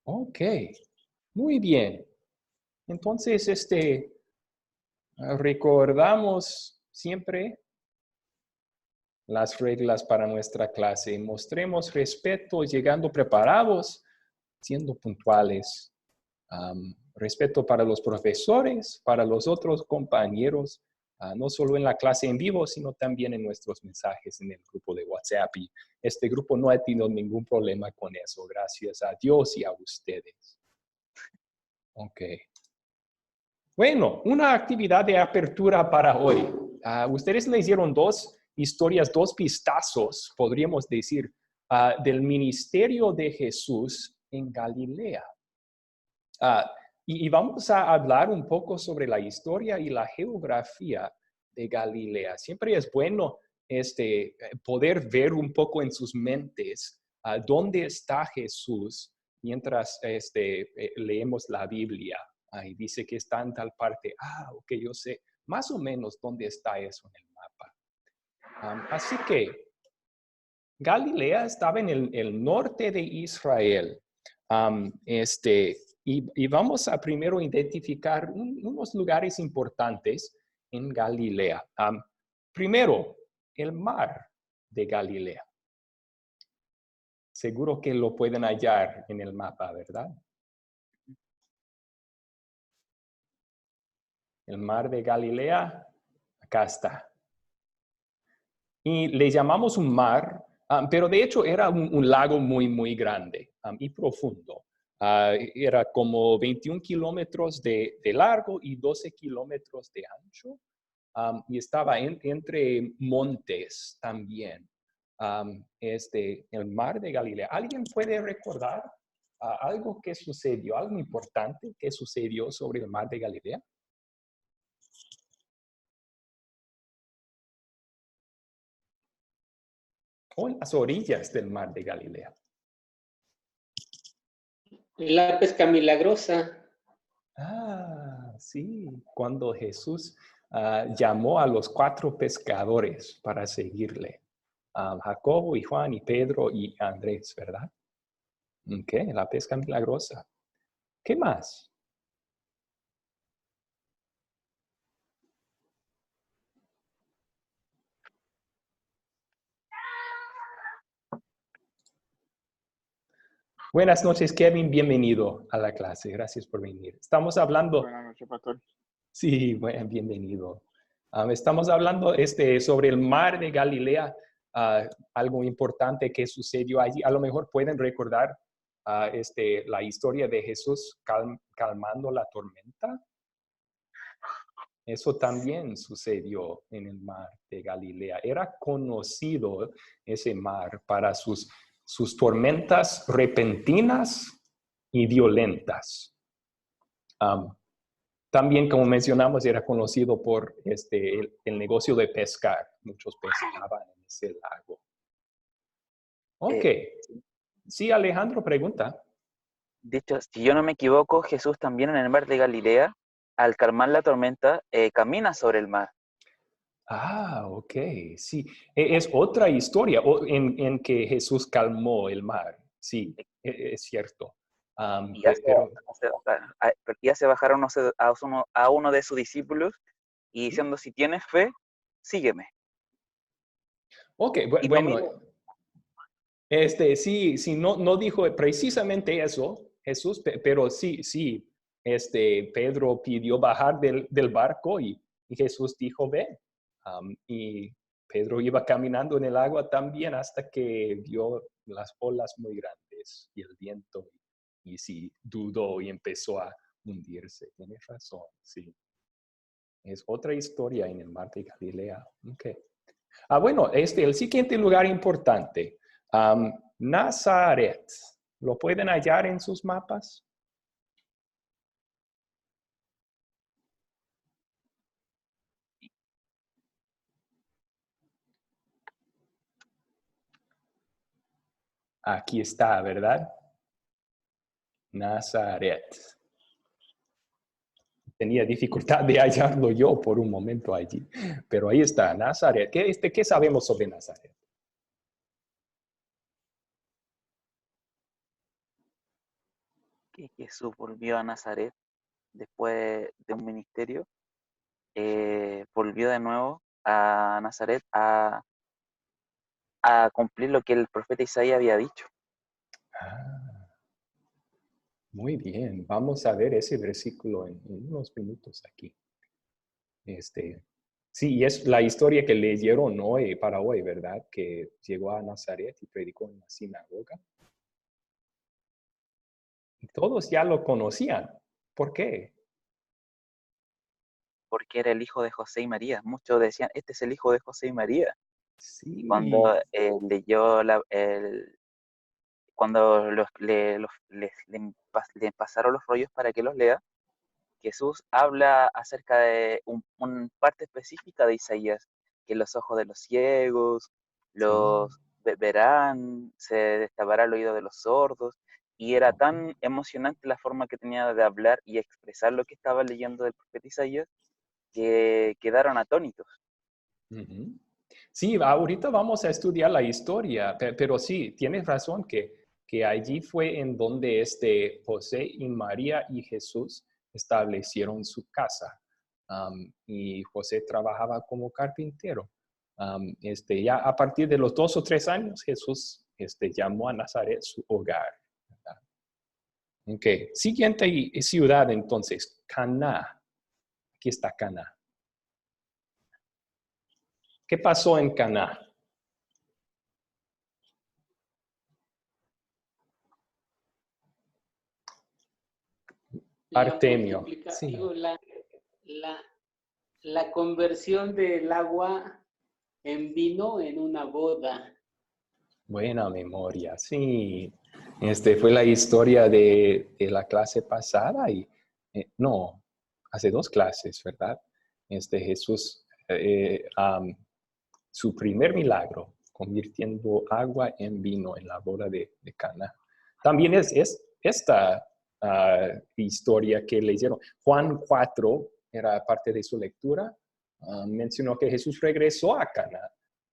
Ok, muy bien. Entonces, recordamos siempre las reglas para nuestra clase. Mostremos respeto, llegando preparados, siendo puntuales. Respeto para los profesores, para los otros compañeros, no solo en la clase en vivo, sino también en nuestros mensajes en el grupo de WhatsApp. Y este grupo no ha tenido ningún problema con eso, gracias a Dios y a ustedes. Ok. Bueno, una actividad de apertura para hoy. Ustedes le hicieron dos historias, dos pistazos, podríamos decir, del ministerio de Jesús en Galilea. Y vamos a hablar un poco sobre la historia y la geografía de Galilea. Siempre es bueno poder ver un poco en sus mentes dónde está Jesús mientras leemos la Biblia. Y dice que está en tal parte. Ok, yo sé más o menos dónde está eso en el mapa. Así que Galilea estaba en el norte de Israel. Y vamos a primero identificar unos lugares importantes en Galilea. Primero, el mar de Galilea. Seguro que lo pueden hallar en el mapa, ¿verdad? El mar de Galilea, acá está. Y le llamamos un mar, pero de hecho era un lago muy, muy grande y profundo. Era como 21 kilómetros de largo y 12 kilómetros de ancho. Y estaba entre montes también. El mar de Galilea. ¿Alguien puede recordar algo que sucedió, algo importante que sucedió sobre el mar de Galilea? O en las orillas del mar de Galilea. La pesca milagrosa. Sí, cuando Jesús llamó a los 4 pescadores para seguirle. Jacobo y Juan y Pedro y Andrés, ¿verdad? Ok, la pesca milagrosa. ¿Qué más? Buenas noches, Kevin. Bienvenido a la clase. Gracias por venir. Estamos hablando... Buenas noches, pastor. Sí, bueno, bienvenido. Estamos hablando sobre el mar de Galilea, algo importante que sucedió allí. A lo mejor pueden recordar la historia de Jesús calmando la tormenta. Eso también sucedió en el mar de Galilea. Era conocido ese mar para sus tormentas repentinas y violentas. También, como mencionamos, era conocido por el negocio de pescar. Muchos pescaban en ese lago. Ok. Sí, Alejandro, pregunta. De hecho, si yo no me equivoco, Jesús también en el mar de Galilea, al calmar la tormenta, camina sobre el mar. Ok, sí. Es otra historia en que Jesús calmó el mar. Sí, es cierto. Y hace bajar a uno de sus discípulos y diciendo, si tienes fe, sígueme. Ok, bueno. Sí, no dijo precisamente eso, Jesús, pero sí, Pedro pidió bajar del barco y Jesús dijo, ve. Y Pedro iba caminando en el agua también hasta que vio las olas muy grandes y el viento. Y sí, dudó y empezó a hundirse. Tienes razón, sí. Es otra historia en el mar de Galilea. Okay. Bueno, el siguiente lugar importante. Nazaret. ¿Lo pueden hallar en sus mapas? Aquí está, ¿verdad? Nazaret. Tenía dificultad de hallarlo yo por un momento allí. Pero ahí está, Nazaret. ¿Qué sabemos sobre Nazaret? que Jesús volvió a Nazaret después de un ministerio, volvió de nuevo a Nazaret a cumplir lo que el profeta Isaías había dicho. Ah, muy bien. Vamos a ver ese versículo en unos minutos aquí. Sí, y es la historia que leyeron hoy para hoy, ¿verdad? Que llegó a Nazaret y predicó en la sinagoga. Y todos ya lo conocían. ¿Por qué? Porque era el hijo de José y María. Muchos decían, este es el hijo de José y María. Y Sí. cuando leyó cuando le pasaron los rollos para que los lea, Jesús habla acerca de una parte específica de Isaías, que los ojos de los ciegos, Sí. los verán, se destapará el oído de los sordos, y era Ok. tan emocionante la forma que tenía de hablar y expresar lo que estaba leyendo del profeta Isaías, que quedaron atónitos. Ujú. Sí, ahorita vamos a estudiar la historia, pero sí, tienes razón que allí fue en donde José y María y Jesús establecieron su casa. Y José trabajaba como carpintero. Ya a partir de los 2 o 3 años, Jesús llamó a Nazaret su hogar. ¿Verdad? Ok, siguiente ciudad entonces, Caná. Aquí está Caná. ¿Qué pasó en Caná? La Artemio, multiplicación, sí. digo, la, la conversión del agua en vino en una boda. Buena memoria, sí. Fue la historia de la clase pasada y no, hace 2 clases, ¿verdad? Jesús, su primer milagro, convirtiendo agua en vino en la boda de Cana. También es esta historia que leyeron. Juan 4 era parte de su lectura. Mencionó que Jesús regresó a Cana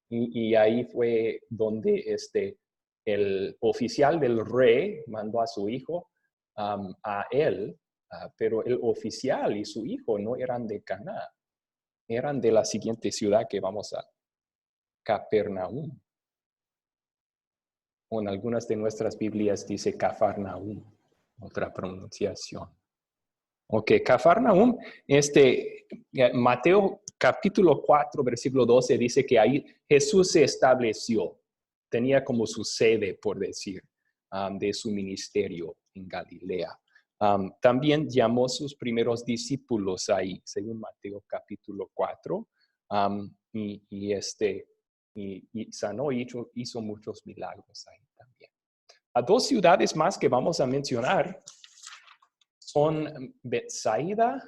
y ahí fue donde el oficial del rey mandó a su hijo a él, pero el oficial y su hijo no eran de Caná, eran de la siguiente ciudad que vamos a Capernaum. O en algunas de nuestras Biblias dice Cafarnaum, otra pronunciación. Ok, Cafarnaum, Mateo capítulo 4, versículo 12 dice que ahí Jesús se estableció, tenía como su sede, por decir, de su ministerio en Galilea. También llamó sus primeros discípulos ahí, según Mateo capítulo 4, y sanó y hizo muchos milagros ahí también. A 2 ciudades más que vamos a mencionar son Betsaida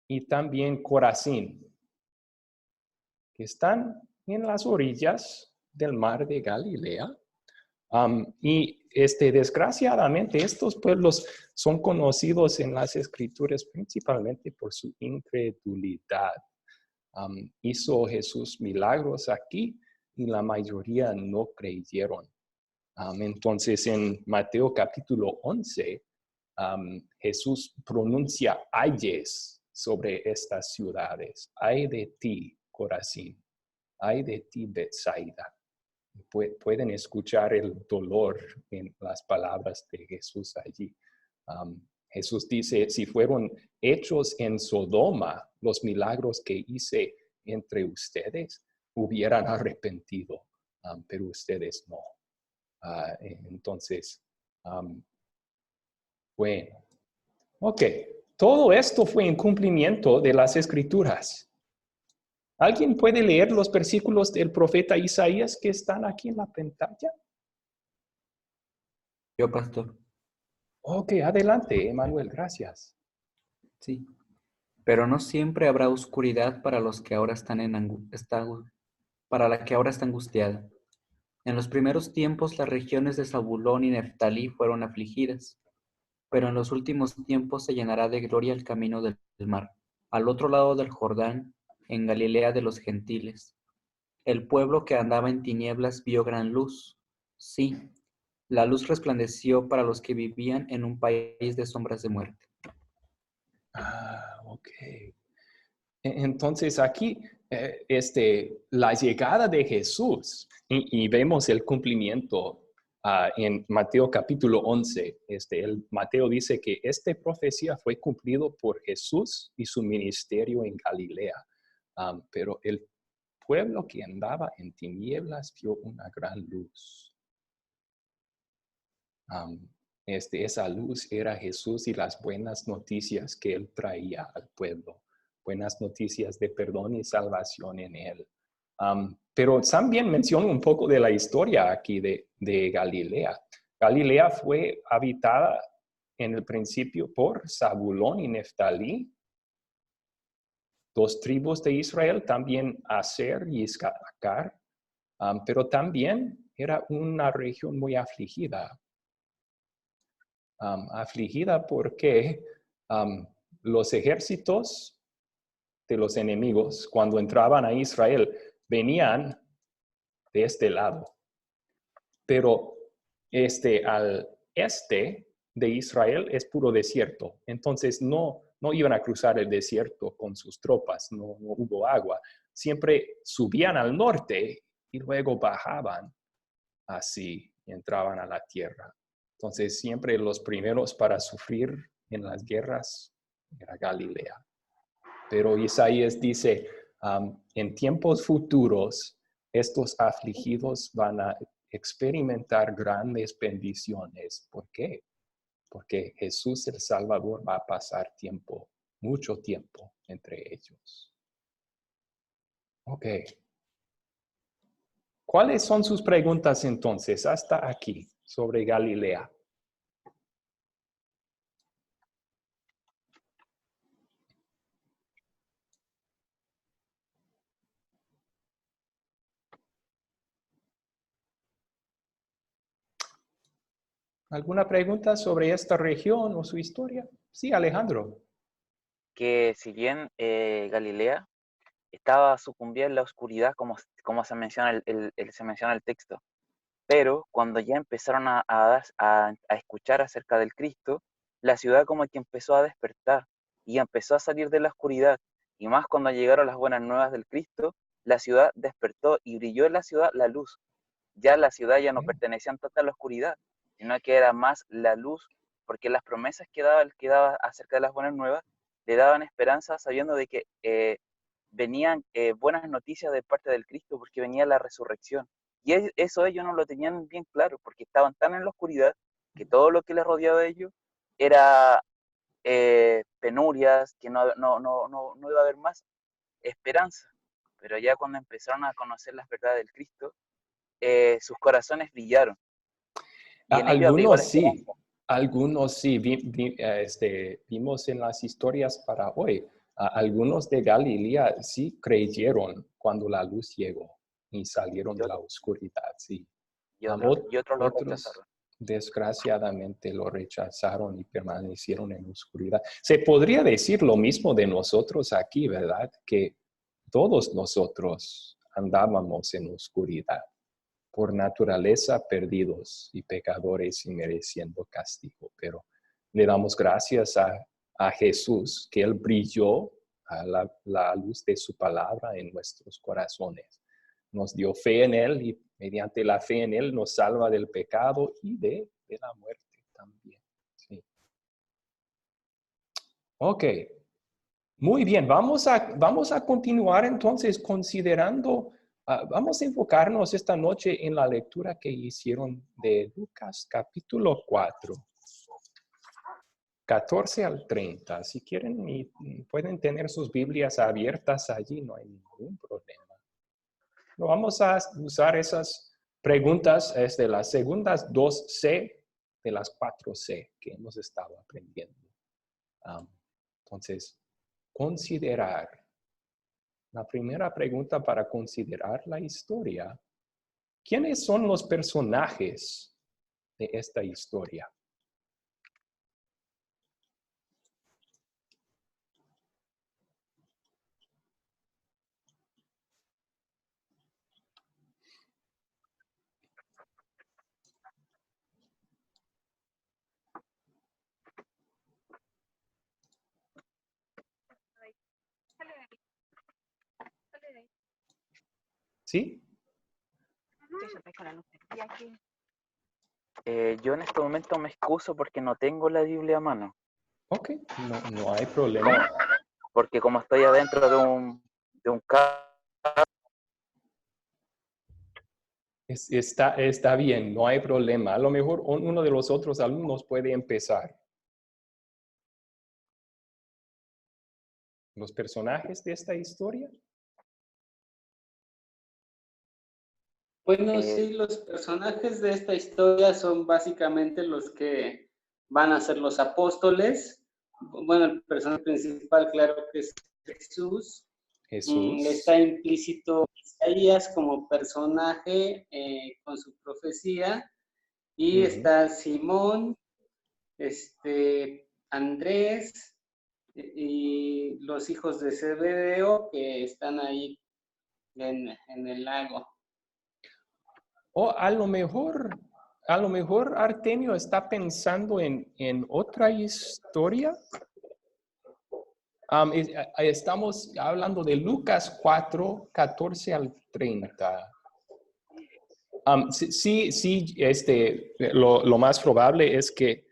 y también Corazín, que están en las orillas del mar de Galilea. Y desgraciadamente estos pueblos son conocidos en las escrituras principalmente por su incredulidad. Hizo Jesús milagros aquí y la mayoría no creyeron. Entonces en Mateo capítulo 11, Jesús pronuncia ayes sobre estas ciudades. Ay de ti, Corazín. Ay de ti, Betsaida. Pueden escuchar el dolor en las palabras de Jesús allí. Jesús dice, si fueron hechos en Sodoma los milagros que hice entre ustedes, hubieran arrepentido, pero ustedes no. Entonces, bueno, ok. Todo esto fue en cumplimiento de las Escrituras. ¿Alguien puede leer los versículos del profeta Isaías que están aquí en la pantalla? Yo, pastor, Ok, adelante, Emanuel, gracias. sí. Pero no siempre habrá oscuridad para los que ahora están para la que ahora está angustiada. En los primeros tiempos las regiones de Zabulón y Neftalí fueron afligidas, pero en los últimos tiempos se llenará de gloria el camino del mar, al otro lado del Jordán, en Galilea de los gentiles. El pueblo que andaba en tinieblas vio gran luz. Sí, La luz resplandeció para los que vivían en un país de sombras de muerte. Ok. Entonces aquí, la llegada de Jesús, y vemos el cumplimiento en Mateo capítulo 11. Mateo dice que esta profecía fue cumplido por Jesús y su ministerio en Galilea. Pero el pueblo que andaba en tinieblas vio una gran luz. Esa luz era Jesús y las buenas noticias que él traía al pueblo. Buenas noticias de perdón y salvación en él. Pero también menciono un poco de la historia aquí de Galilea. Galilea fue habitada en el principio por Zabulón y Neftalí, dos tribus de Israel, también Aser y Issacar, pero también era una región muy afligida. Afligida porque los ejércitos de los enemigos, cuando entraban a Israel, venían de este lado. Pero al este de Israel es puro desierto. Entonces no iban a cruzar el desierto con sus tropas, no hubo agua. Siempre subían al norte y luego bajaban así y entraban a la tierra. Entonces siempre los primeros para sufrir en las guerras era Galilea. Pero Isaías dice, en tiempos futuros, estos afligidos van a experimentar grandes bendiciones. ¿Por qué? Porque Jesús el Salvador va a pasar tiempo, mucho tiempo entre ellos. Ok. ¿Cuáles son sus preguntas entonces hasta aquí sobre Galilea? ¿Alguna pregunta sobre esta región o su historia? Sí, Alejandro. Que si bien Galilea estaba sucumbida en la oscuridad, como se menciona se menciona el texto, pero cuando ya empezaron a escuchar acerca del Cristo, la ciudad como que empezó a despertar y empezó a salir de la oscuridad, y más cuando llegaron las buenas nuevas del Cristo, la ciudad despertó y brilló en la ciudad la luz. Ya la ciudad ya no pertenecía tanto a la oscuridad, sino que era más la luz, porque las promesas que daba acerca de las buenas nuevas le daban esperanza sabiendo de que venían buenas noticias de parte del Cristo, porque venía la resurrección. Y eso ellos no lo tenían bien claro, porque estaban tan en la oscuridad que todo lo que les rodeaba a ellos era penurias, que no iba a haber más esperanza. Pero ya cuando empezaron a conocer las verdades del Cristo, sus corazones brillaron. Y en ello abrigó la esperanza. Algunos sí. Vimos en las historias para hoy. Algunos de Galilea sí creyeron cuando la luz llegó y salieron de la oscuridad, sí. Y otros lo Otros rechazaron. desgraciadamente lo rechazaron y permanecieron en oscuridad. Se podría decir lo mismo de nosotros aquí, ¿verdad? Que todos nosotros andábamos en oscuridad, por naturaleza perdidos y pecadores y mereciendo castigo. Pero le damos gracias a Jesús, que Él brilló a la luz de su palabra en nuestros corazones. Nos dio fe en Él y mediante la fe en Él nos salva del pecado y de la muerte también. Sí. Ok. Muy bien, vamos a continuar entonces considerando, vamos a enfocarnos esta noche en la lectura que hicieron de Lucas capítulo 4, 14 al 30. Si quieren, pueden tener sus Biblias abiertas allí, no hay ningún problema. Pero vamos a usar esas preguntas de las segundas 2C de las 4C que hemos estado aprendiendo. Entonces, considerar. La primera pregunta para considerar la historia. ¿Quiénes son los personajes de esta historia? ¿Sí? Yo en este momento me excuso porque no tengo la Biblia a mano. Ok, no hay problema. Porque como estoy adentro de un carro, Está bien, no hay problema. A lo mejor uno de los otros alumnos puede empezar. Los personajes de esta historia. Bueno, sí, los personajes de esta historia son básicamente los que van a ser los apóstoles. Bueno, el personaje principal, claro que es Jesús. Jesús. Está implícito Isaías como personaje con su profecía. Y está Simón, Andrés y los hijos de Zebedeo que están ahí en el lago. O a lo mejor Artemio está pensando en otra historia. Estamos hablando de Lucas 4, 14 al 30. Sí, lo más probable es que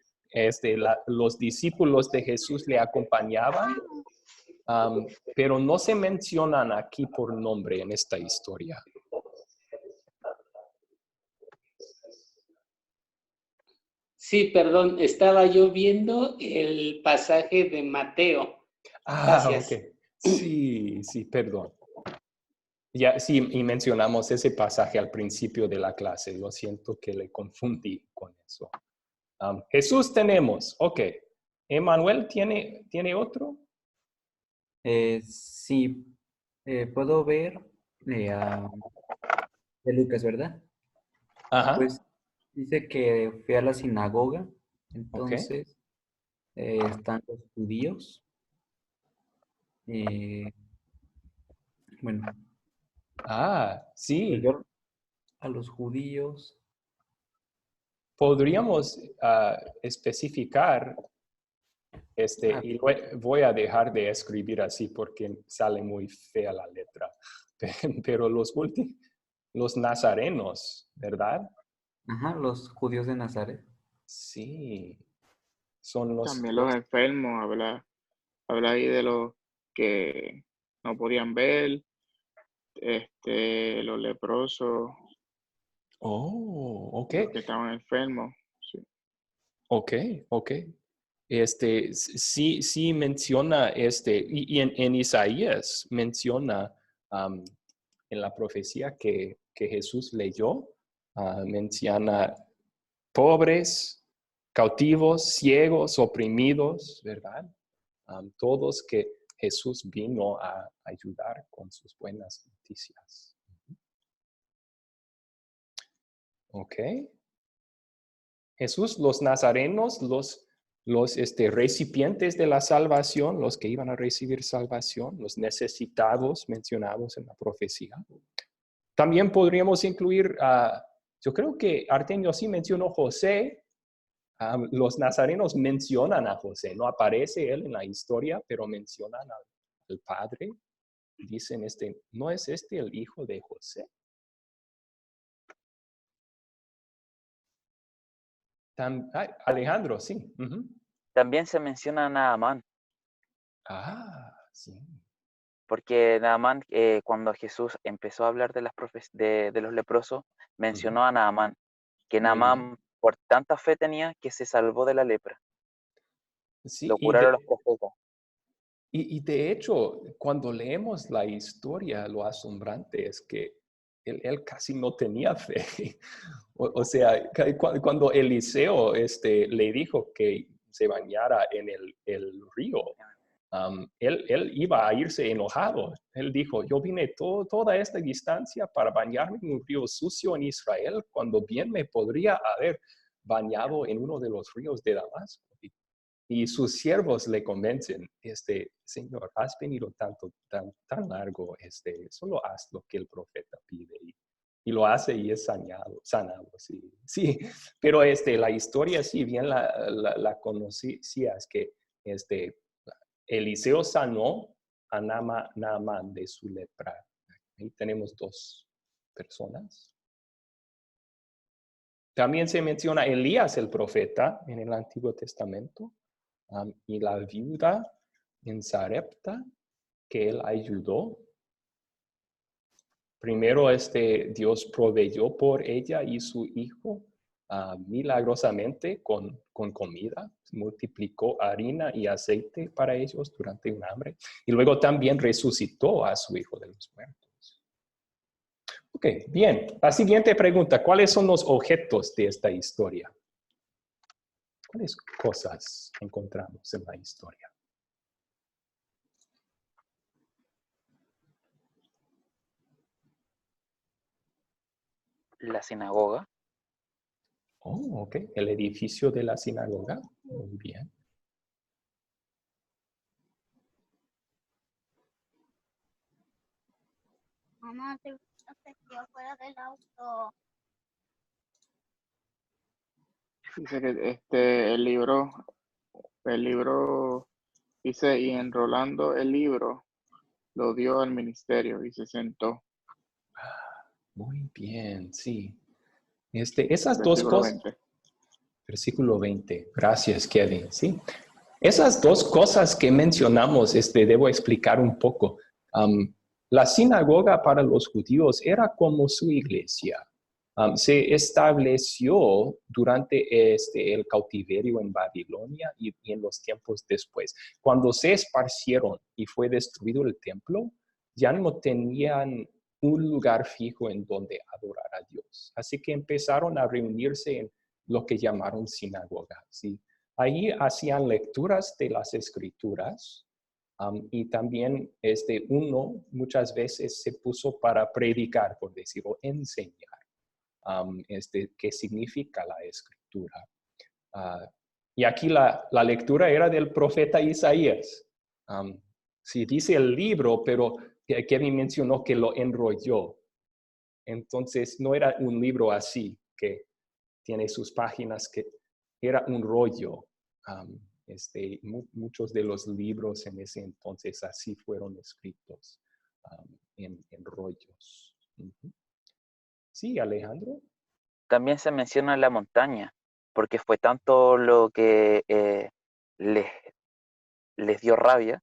los discípulos de Jesús le acompañaban, pero no se mencionan aquí por nombre en esta historia. Sí, perdón, estaba yo viendo el pasaje de Mateo. Gracias. Ok. Sí, perdón. Ya, sí, y mencionamos ese pasaje al principio de la clase. Lo siento que le confundí con eso. Jesús tenemos. Ok. ¿Emanuel tiene otro? Sí, puedo ver de Lucas, ¿verdad? Ajá. Pues dice que fue a la sinagoga, Ok. entonces están los judíos. Bueno, pues Sí. yo a los judíos. Podríamos especificar, y voy a dejar de escribir así porque sale muy fea la letra, pero los nazarenos, ¿verdad? Ajá, los judíos de Nazaret. Sí, son También los enfermos, habla ahí de los que no podían ver, los leprosos, ok, los que estaban enfermos. Sí. ok. Sí menciona, y en Isaías menciona en la profecía que Jesús leyó, menciona pobres, cautivos, ciegos, oprimidos, ¿verdad? Todos que Jesús vino a ayudar con sus buenas noticias. Ok. Jesús, los nazarenos, los recipientes de la salvación, los que iban a recibir salvación, los necesitados mencionados en la profecía. También podríamos incluir, yo creo que Artemio sí mencionó José. Los nazarenos mencionan a José, no aparece él en la historia, pero mencionan al padre. Dicen, ¿no es el hijo de José? Alejandro, sí. también se menciona a Naamán, Sí. porque Naamán, cuando Jesús empezó a hablar de de los leprosos, mencionó a Naamán, que Muy bien. Naamán por tanta fe tenía que se salvó de la lepra. Sí, Lo curaron los profetas. y de hecho, cuando leemos la historia, lo asombrante es que él casi no tenía fe. O sea, cuando Eliseo le dijo que se bañara en el río, él iba a irse enojado. Él dijo, yo vine toda esta distancia para bañarme en un río sucio en Israel, cuando bien me podría haber bañado en uno de los ríos de Damasco. Y sus siervos le convencen, Señor, has venido tan largo, solo haz lo que el profeta pide. Y lo hace y es sanado, sí. Pero la historia, si bien la conocías, que Eliseo sanó a Naamán de su lepra. Ahí tenemos dos. personas. También se menciona Elías el profeta en el Antiguo Testamento y la viuda en Sarepta que él ayudó. Primero Dios proveyó por ella y su hijo milagrosamente con comida. Multiplicó harina y aceite para ellos durante un hambre. Y luego también resucitó a su hijo de los muertos. Ok, bien. La siguiente pregunta. ¿Cuáles son los objetos de esta historia? ¿Cuáles cosas encontramos en la historia? La sinagoga. Oh, ok. El edificio de la sinagoga. Muy bien. Mamá, te quedó fuera del auto. Dice que el libro dice, y enrolando el libro, lo dio al ministerio y se sentó. Muy bien, sí. Esas dos Versículo cosas. 20. Versículo 20. Gracias, Kevin. Sí. Esas dos cosas que mencionamos, debo explicar un poco. La sinagoga para los judíos era como su iglesia. Se estableció durante el cautiverio en Babilonia y en los tiempos después. Cuando se esparcieron y fue destruido el templo, ya no tenían un lugar fijo en donde adorar a Dios. Así que empezaron a reunirse en lo que llamaron sinagoga. ¿Sí? Ahí hacían lecturas de las escrituras y también uno muchas veces se puso para predicar, por decirlo, enseñar qué significa la escritura. Y aquí la lectura era del profeta Isaías. Sí, dice el libro, pero Kevin mencionó que lo enrolló. Entonces no era un libro así, que tiene sus páginas, que era un rollo. Muchos de los libros en ese entonces así fueron escritos en rollos. Sí, Alejandro. También se menciona la montaña, porque fue tanto lo que les dio rabia,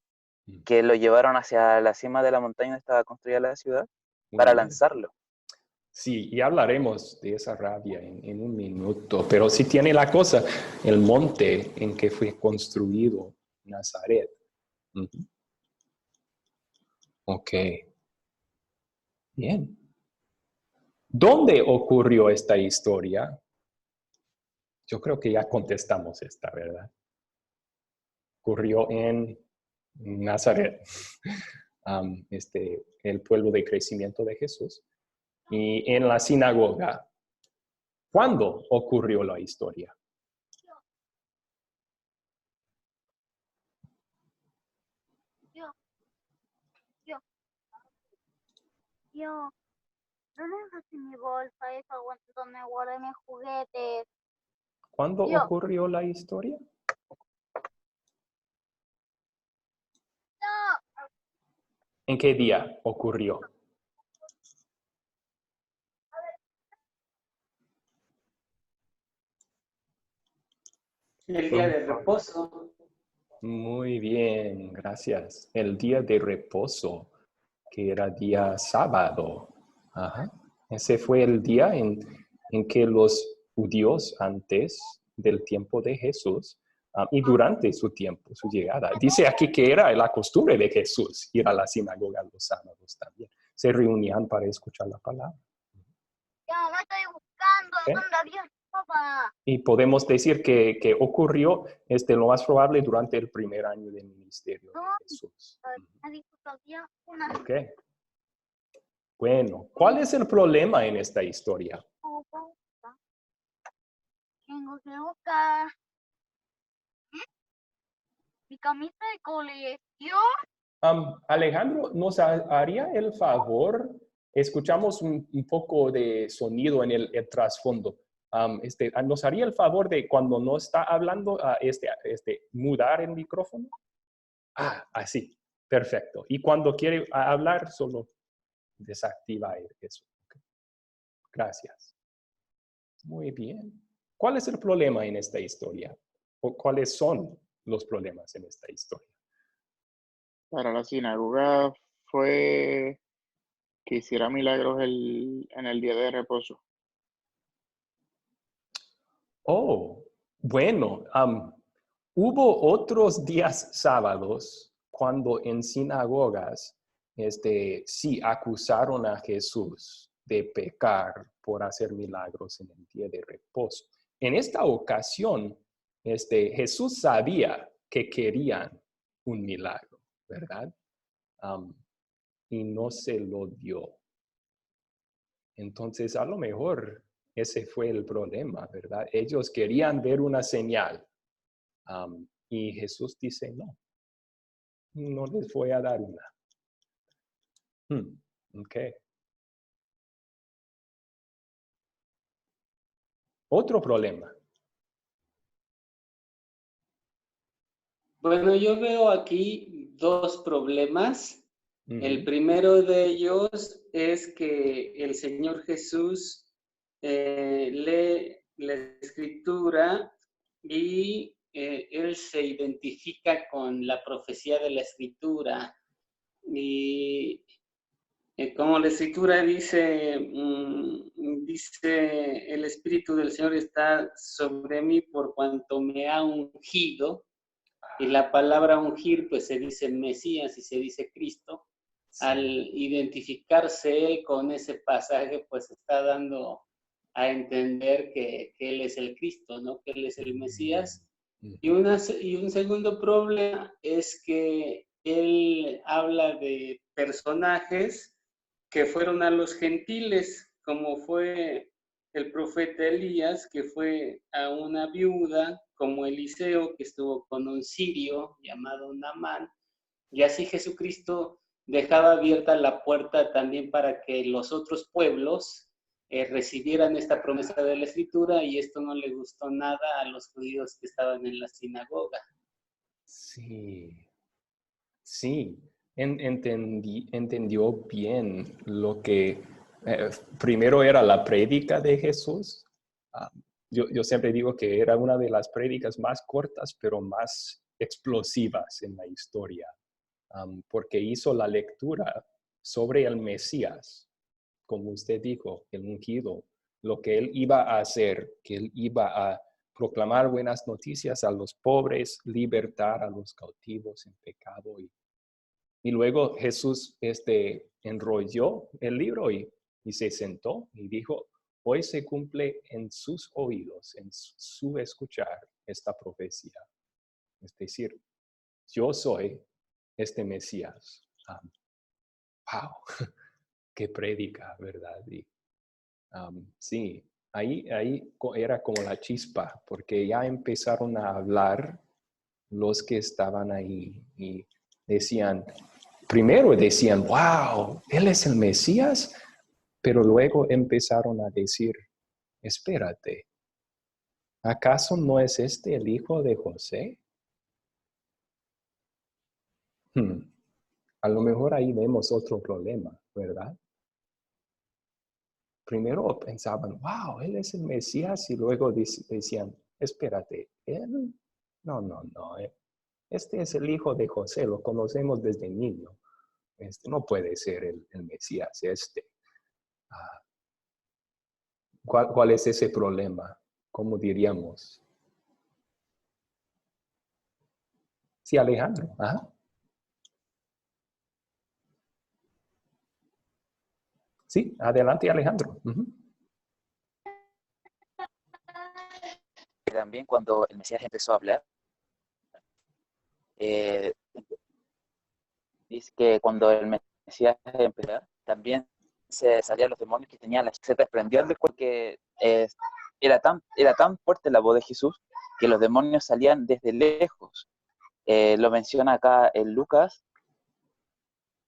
que lo llevaron hacia la cima de la montaña donde estaba construida la ciudad para lanzarlo. Sí, y hablaremos de esa rabia en un minuto, pero sí tiene la cosa, el monte en que fue construido Nazaret. Ok. Bien. ¿Dónde ocurrió esta historia? Yo creo que ya contestamos esta, ¿verdad? Ocurrió en Nazaret, el pueblo de crecimiento de Jesús, y en la sinagoga. ¿Cuándo ocurrió la historia? Yo, ¿dónde dejaste mi bolsa esa donde guardé mis juguetes? ¿Cuándo ocurrió la historia? No. ¿En qué día ocurrió? El día de reposo. Muy bien, gracias. El día de reposo, que era día sábado. Ajá. Ese fue el día en que los judíos antes del tiempo de Jesús y durante su tiempo, su llegada. Dice aquí que era la costumbre de Jesús ir a la sinagoga los sábados también. Se reunían para escuchar la palabra. Ya, me estoy buscando. ¿Okay? ¿Dónde había papá? Y podemos decir que ocurrió lo más probable durante el primer año del ministerio de Jesús. Ok. Bueno, ¿cuál es el problema en esta historia? Tengo que buscar mi camisa de colegio. Alejandro, ¿nos haría el favor? Escuchamos un poco de sonido en el trasfondo. ¿Nos haría el favor de cuando no está hablando, mudar el micrófono? Así. Perfecto. Y cuando quiere hablar, solo desactiva eso. Gracias. Muy bien. ¿Cuál es el problema en esta historia? ¿O cuáles son los problemas en esta historia? Para la sinagoga fue que hiciera milagros en el día de reposo. Oh, bueno, hubo otros días sábados cuando en sinagogas sí acusaron a Jesús de pecar por hacer milagros en el día de reposo. En esta ocasión, Jesús sabía que querían un milagro, ¿verdad? Y no se lo dio. Entonces, a lo mejor ese fue el problema, ¿verdad? Ellos querían ver una señal. Y Jesús dice, no les voy a dar una. Ok. Otro problema. Bueno, yo veo aquí dos problemas. El primero de ellos es que el Señor Jesús lee la Escritura y Él se identifica con la profecía de la Escritura. Y como la Escritura dice, dice, el Espíritu del Señor está sobre mí por cuanto me ha ungido. Y la palabra ungir, pues se dice Mesías y se dice Cristo. Sí. Al identificarse él con ese pasaje, pues está dando a entender que él es el Cristo, ¿no? Que él es el Mesías. Y un segundo problema es que él habla de personajes que fueron a los gentiles, como fue el profeta Elías, que fue a una viuda, como Eliseo, que estuvo con un sirio llamado Naamán, y así Jesucristo dejaba abierta la puerta también para que los otros pueblos recibieran esta promesa de la Escritura, y esto no le gustó nada a los judíos que estaban en la sinagoga. Sí, entendió bien lo que primero era la prédica de Jesús. Yo siempre digo que era una de las prédicas más cortas, pero más explosivas en la historia, porque hizo la lectura sobre el Mesías, como usted dijo, el ungido, lo que él iba a hacer, que él iba a proclamar buenas noticias a los pobres, libertar a los cautivos en pecado. Y luego Jesús enrolló el libro y se sentó y dijo, hoy se cumple en sus oídos, en su escuchar esta profecía. Es decir, yo soy este Mesías. Wow, qué prédica, ¿verdad? Y, sí, ahí era como la chispa, porque ya empezaron a hablar los que estaban ahí y primero decían, wow, él es el Mesías, pero luego empezaron a decir, espérate, ¿acaso no es este el hijo de José? A lo mejor ahí vemos otro problema, ¿verdad? Primero pensaban, wow, él es el Mesías, y luego decían, espérate, él, no, este es el hijo de José, lo conocemos desde niño. No puede ser el Mesías ¿Cuál es ese problema? ¿Cómo diríamos? Sí, Alejandro. Ajá. Sí, adelante, Alejandro. También cuando el Mesías empezó a hablar, dice que cuando el Mesías empezó a hablar, también se salían los demonios que tenían, se desprendían del cuerpo, que era tan fuerte la voz de Jesús que los demonios salían desde lejos. Lo menciona acá en Lucas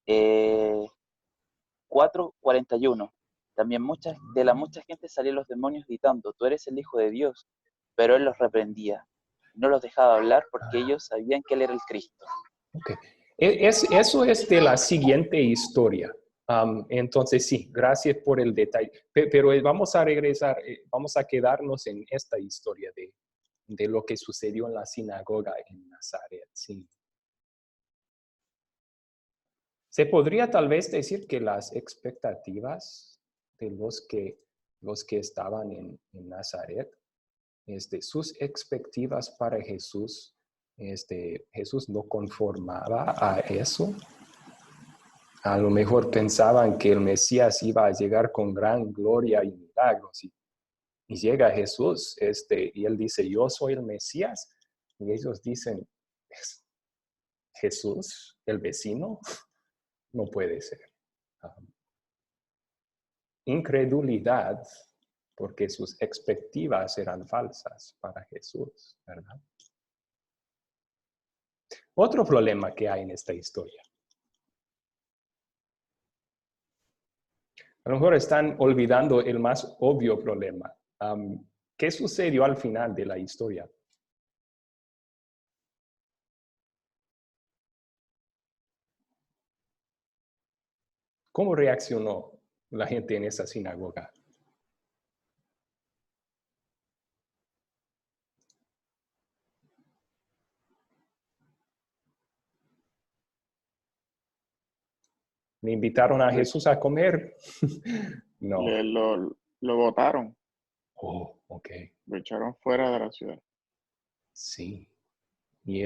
4:41. También mucha gente salían los demonios gritando, tú eres el Hijo de Dios, pero él los reprendía. No los dejaba hablar porque ellos sabían que él era el Cristo. Okay. Eso es de la siguiente historia. Entonces, sí, gracias por el detalle. Pero vamos a regresar, vamos a quedarnos en esta historia de lo que sucedió en la sinagoga en Nazaret. Sí. Se podría tal vez decir que las expectativas de los que estaban en Nazaret, sus expectativas para Jesús, Jesús no conformaba a eso. A lo mejor pensaban que el Mesías iba a llegar con gran gloria y milagros. Y llega Jesús, y él dice, yo soy el Mesías. Y ellos dicen, Jesús, el vecino, no puede ser. Incredulidad, porque sus expectativas eran falsas para Jesús, ¿verdad? Otro problema que hay en esta historia. A lo mejor están olvidando el más obvio problema. ¿Qué sucedió al final de la historia? ¿Cómo reaccionó la gente en esa sinagoga? ¿Me invitaron a Jesús a comer? No. Lo botaron, Oh, ok. lo echaron fuera de la ciudad. Sí. Y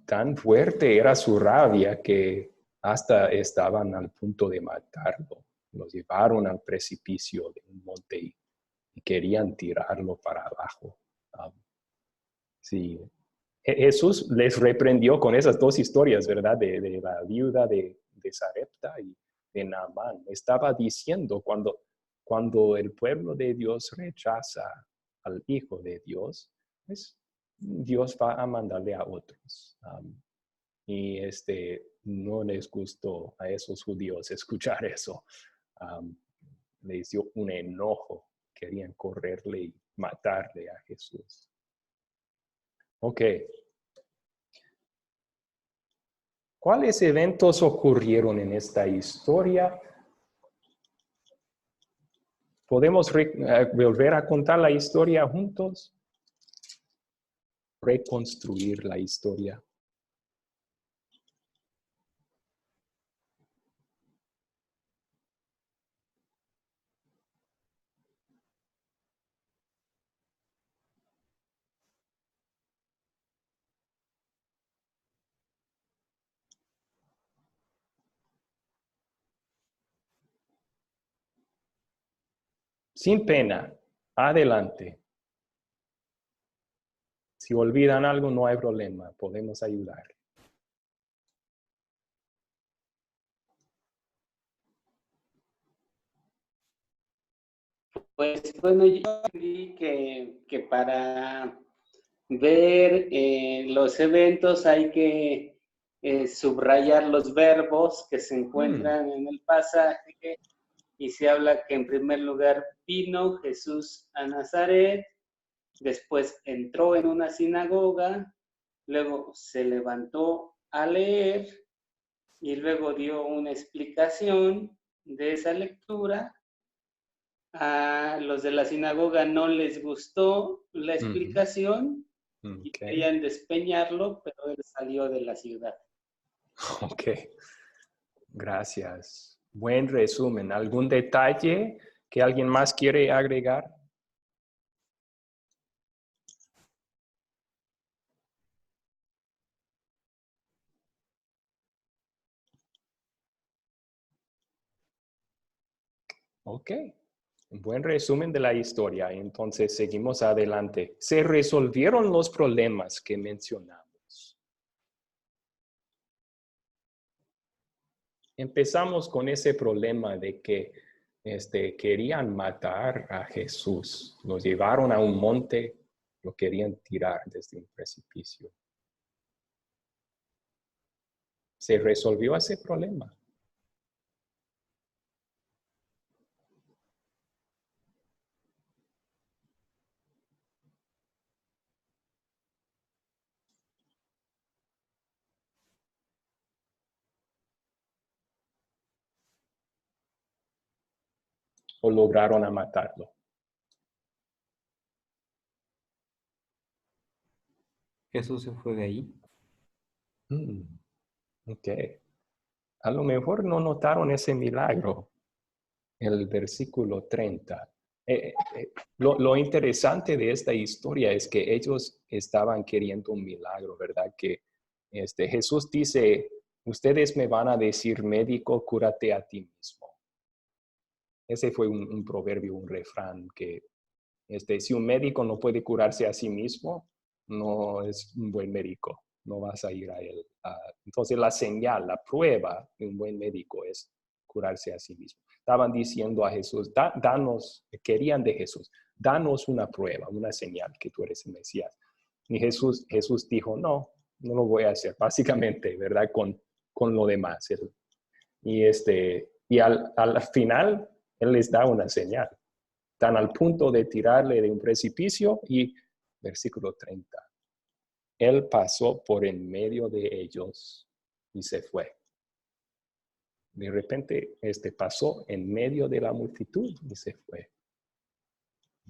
tan fuerte era su rabia que hasta estaban al punto de matarlo. Lo llevaron al precipicio de un monte y querían tirarlo para abajo. Sí. Jesús les reprendió con esas dos historias, ¿verdad? De la viuda de Sarepta y de Naamán. Estaba diciendo cuando el pueblo de Dios rechaza al Hijo de Dios, pues Dios va a mandarle a otros. Y no les gustó a esos judíos escuchar eso. Les dio un enojo. Querían correrle y matarle a Jesús. Ok. ¿Cuáles eventos ocurrieron en esta historia? ¿Podemos volver a contar la historia juntos? Reconstruir la historia. Sin pena, adelante. Si olvidan algo, no hay problema, podemos ayudar. Pues bueno, yo vi que para ver los eventos hay que subrayar los verbos que se encuentran en el pasaje y se habla que en primer lugar vino Jesús a Nazaret, después entró en una sinagoga, luego se levantó a leer y luego dio una explicación de esa lectura. A los de la sinagoga no les gustó la explicación y querían despeñarlo, pero él salió de la ciudad. Ok, gracias. Buen resumen. ¿Algún detalle que alguien más quiere agregar? Ok, un buen resumen de la historia. Entonces, seguimos adelante. Se resolvieron los problemas que mencionamos. Empezamos con ese problema de que querían matar a Jesús. Lo llevaron a un monte, lo querían tirar desde un precipicio. Se resolvió ese problema. o lograron a matarlo. Jesús se fue de ahí. Ok. A lo mejor no notaron ese milagro, el versículo 30. Lo interesante de esta historia es que ellos estaban queriendo un milagro, ¿verdad? Que Jesús dice, ustedes me van a decir, médico, cúrate a ti mismo. Ese fue un proverbio, un refrán, que si un médico no puede curarse a sí mismo, no es un buen médico, no vas a ir a él. Entonces la señal, la prueba de un buen médico es curarse a sí mismo. Estaban diciendo a Jesús, querían de Jesús, danos una prueba, una señal que tú eres el Mesías. Y Jesús dijo, no lo voy a hacer, básicamente, ¿verdad? Con lo demás. Y al final, Él les da una señal. Están al punto de tirarle de un precipicio y, versículo 30, Él pasó por en medio de ellos y se fue. De repente, pasó en medio de la multitud y se fue.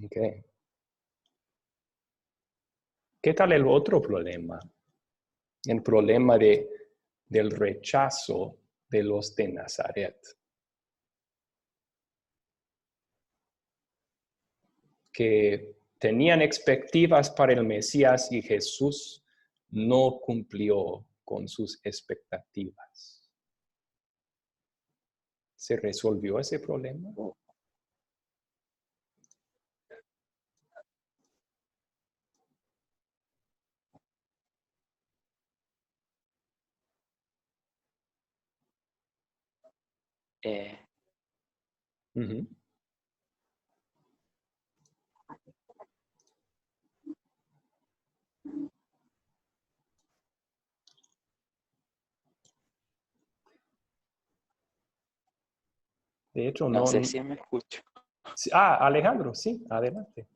Okay. ¿Qué tal el otro problema? El problema del rechazo de los de Nazaret. Que tenían expectativas para el Mesías y Jesús no cumplió con sus expectativas. ¿Se resolvió ese problema? Uh-huh. De hecho, No sé si me escucho. Alejandro, sí, adelante.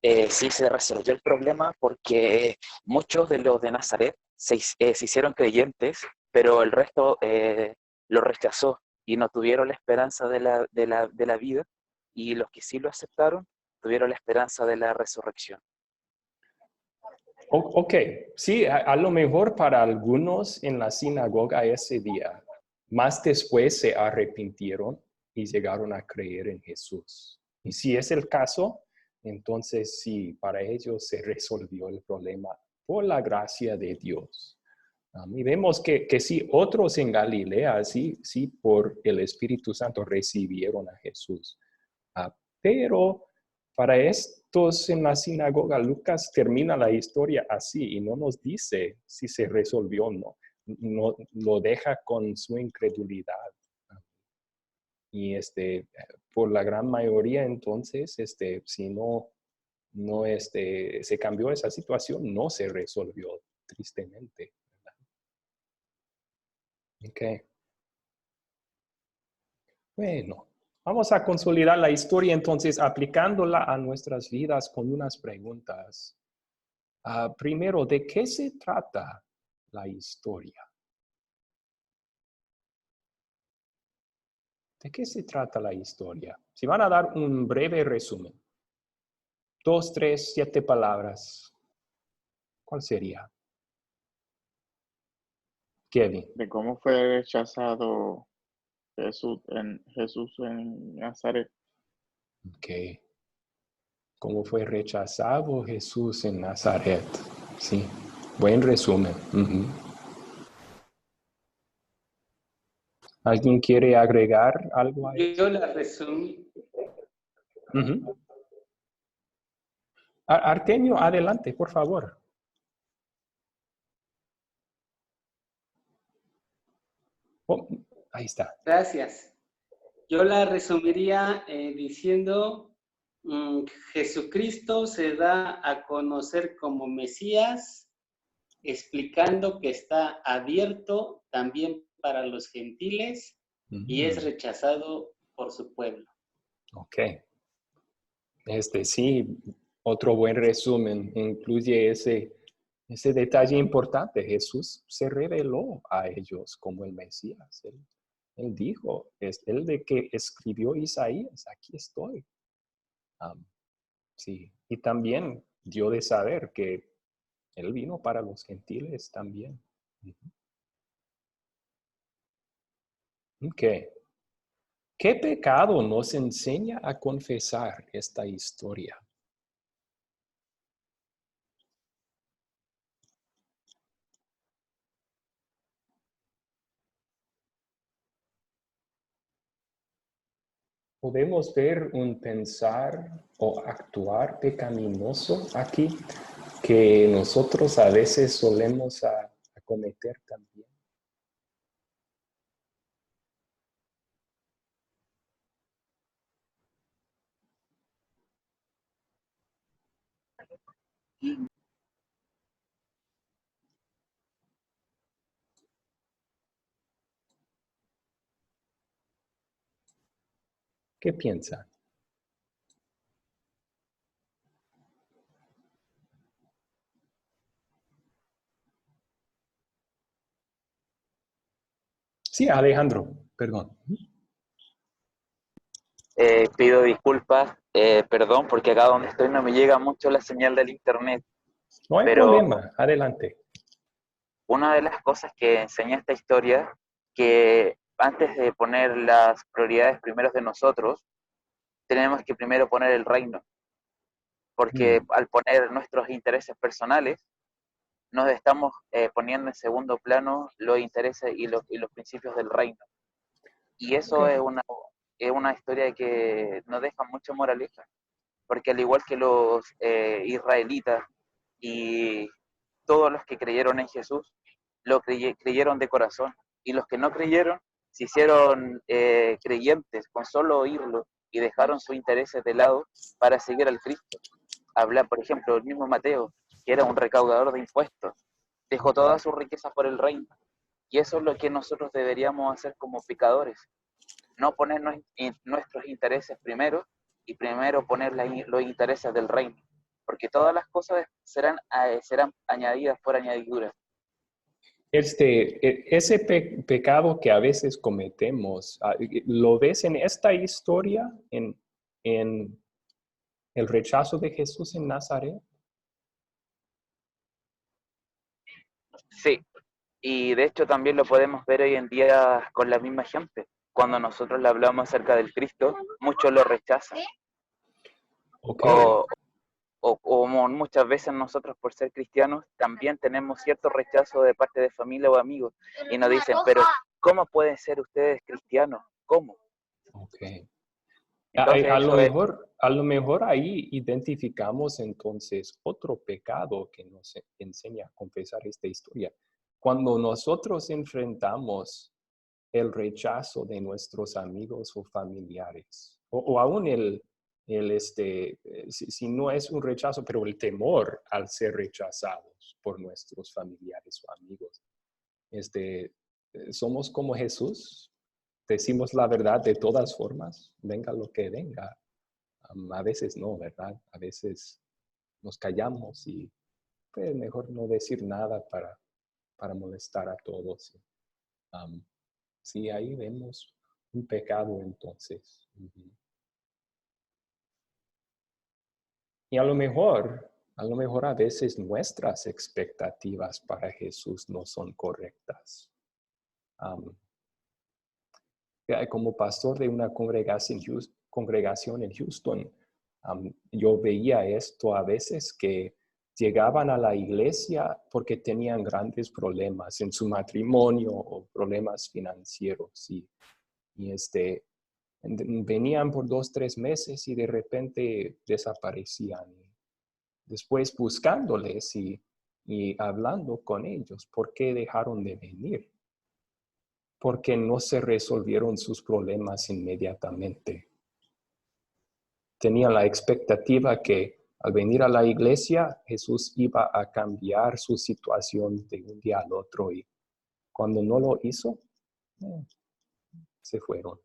Sí se resolvió el problema porque muchos de los de Nazaret se hicieron creyentes, pero el resto lo rechazó y no tuvieron la esperanza de la vida, y los que sí lo aceptaron tuvieron la esperanza de la resurrección. Ok, sí, a lo mejor para algunos en la sinagoga ese día, más después se arrepintieron y llegaron a creer en Jesús. Y si es el caso, entonces sí, para ellos se resolvió el problema por la gracia de Dios. Y vemos que sí, otros en Galilea, sí, por el Espíritu Santo recibieron a Jesús. Pero para estos en la sinagoga, Lucas termina la historia así y no nos dice si se resolvió o no. No lo deja con su incredulidad. Y por la gran mayoría, entonces, si no se cambió esa situación, no se resolvió, tristemente. Ok. Bueno, vamos a consolidar la historia entonces aplicándola a nuestras vidas con unas preguntas. Primero, ¿de qué se trata la historia? ¿De qué se trata la historia? Si van a dar un breve resumen, 2, 3, 7 palabras, ¿cuál sería? Kevin. De cómo fue rechazado Jesús en Nazaret. Ok. ¿Cómo fue rechazado Jesús en Nazaret? Sí, buen resumen. ¿Alguien quiere agregar algo a eso? Yo la resumí. Artemio, adelante, por favor. Oh, ahí está. Gracias. Yo la resumiría diciendo, Jesucristo se da a conocer como Mesías, explicando que está abierto también para los gentiles y es rechazado por su pueblo. Ok. Sí, otro buen resumen incluye ese detalle importante. Jesús se reveló a ellos como el Mesías. Él dijo, es el de que escribió Isaías, aquí estoy. Sí, y también dio de saber que Él vino para los gentiles también. Ok. ¿Qué pecado nos enseña a confesar esta historia? ¿Podemos ver un pensar o actuar pecaminoso aquí que nosotros a veces solemos a cometer también? ¿Qué piensan? Sí, Alejandro, perdón. Pido disculpas, perdón, porque acá donde estoy no me llega mucho la señal del internet, No hay pero problema, adelante. una de las cosas que enseña esta historia, que antes de poner las prioridades primeros de nosotros, tenemos que primero poner el reino, porque al poner nuestros intereses personales, nos estamos poniendo en segundo plano los intereses y los principios del reino. Y eso Ok. es una historia que nos deja mucho moraleja, porque al igual que los israelitas y todos los que creyeron en Jesús, creyeron de corazón, y los que no creyeron se hicieron creyentes con solo oírlo y dejaron sus intereses de lado para seguir al Cristo. Habla, por ejemplo, el mismo Mateo, que era un recaudador de impuestos, dejó todas sus riquezas por el reino. Y eso es lo que nosotros deberíamos hacer como pecadores, no poner nuestros intereses primero y primero poner los intereses del reino, porque todas las cosas serán añadidas por añadidura. Ese pecado que a veces cometemos, ¿lo ves en esta historia, en el rechazo de Jesús en Nazaret? Sí, y de hecho también lo podemos ver hoy en día con la misma gente. Cuando nosotros le hablamos acerca del Cristo, muchos lo rechazan. Ok. O, o muchas veces nosotros por ser cristianos también tenemos cierto rechazo de parte de familia o amigos y nos dicen, pero ¿cómo pueden ser ustedes cristianos? ¿Cómo? Ok. Entonces eso es, A lo mejor ahí identificamos entonces otro pecado que nos enseña a confesar esta historia. Cuando nosotros enfrentamos el rechazo de nuestros amigos o familiares, o aún si no es un rechazo, pero el temor al ser rechazados por nuestros familiares o amigos. Somos como Jesús, decimos la verdad de todas formas, venga lo que venga. A veces no, ¿verdad? A veces nos callamos y pues mejor no decir nada para molestar a todos. Sí, ahí vemos un pecado entonces. Y a lo mejor a veces nuestras expectativas para Jesús no son correctas. Como pastor de una congregación en Houston, yo veía esto a veces que llegaban a la iglesia porque tenían grandes problemas en su matrimonio o problemas financieros y venían por 2, 3 meses y de repente desaparecían. Después buscándoles y hablando con ellos, ¿por qué dejaron de venir? Porque no se resolvieron sus problemas inmediatamente. Tenían la expectativa que al venir a la iglesia, Jesús iba a cambiar su situación de un día al otro y cuando no lo hizo, se fueron.